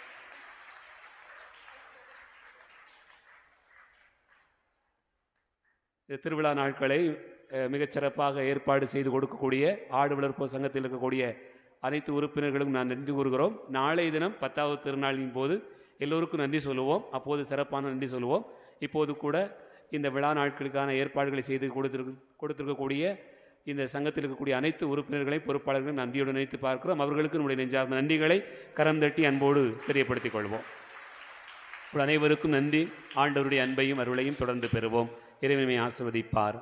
திருவிழா நாட்களை மிகச்சிறப்பாக ஏற்பாடு செய்து கொடுக்கக்கூடிய ஆடு வளர்ப்போர் சங்கத்தில் இருக்கக்கூடிய அனைத்து உறுப்பினர்களுக்கும் நான் நன்றி கூறுகிறோம். நாளைய தினம் 10வது திருநாளின் போது எல்லோருக்கும் நன்றி சொல்லுவோம். அப்போது சிறப்பான நன்றி சொல்லுவோம். இப்போது கூட இந்த விழா நாட்களுக்கான ஏற்பாடுகளை செய்து கொடுத்திருக்கக்கூடிய இந்த சங்கத்தில் இருக்கக்கூடிய அனைத்து உறுப்பினர்களை பொறுப்பாளர்களும் நன்றியோடு நினைத்து பார்க்கிறோம். அவர்களுக்கு நம்முடைய நெஞ்சார்ந்த நன்றிகளை கரம் தட்டி அன்போடு தெரியப்படுத்திக் கொள்வோம். அனைவருக்கும் நன்றி. ஆண்டவருடைய அன்பையும் அருளையும் தொடர்ந்து பெறுவோம். இறைவனை ஆசீர்வதிப்பார்.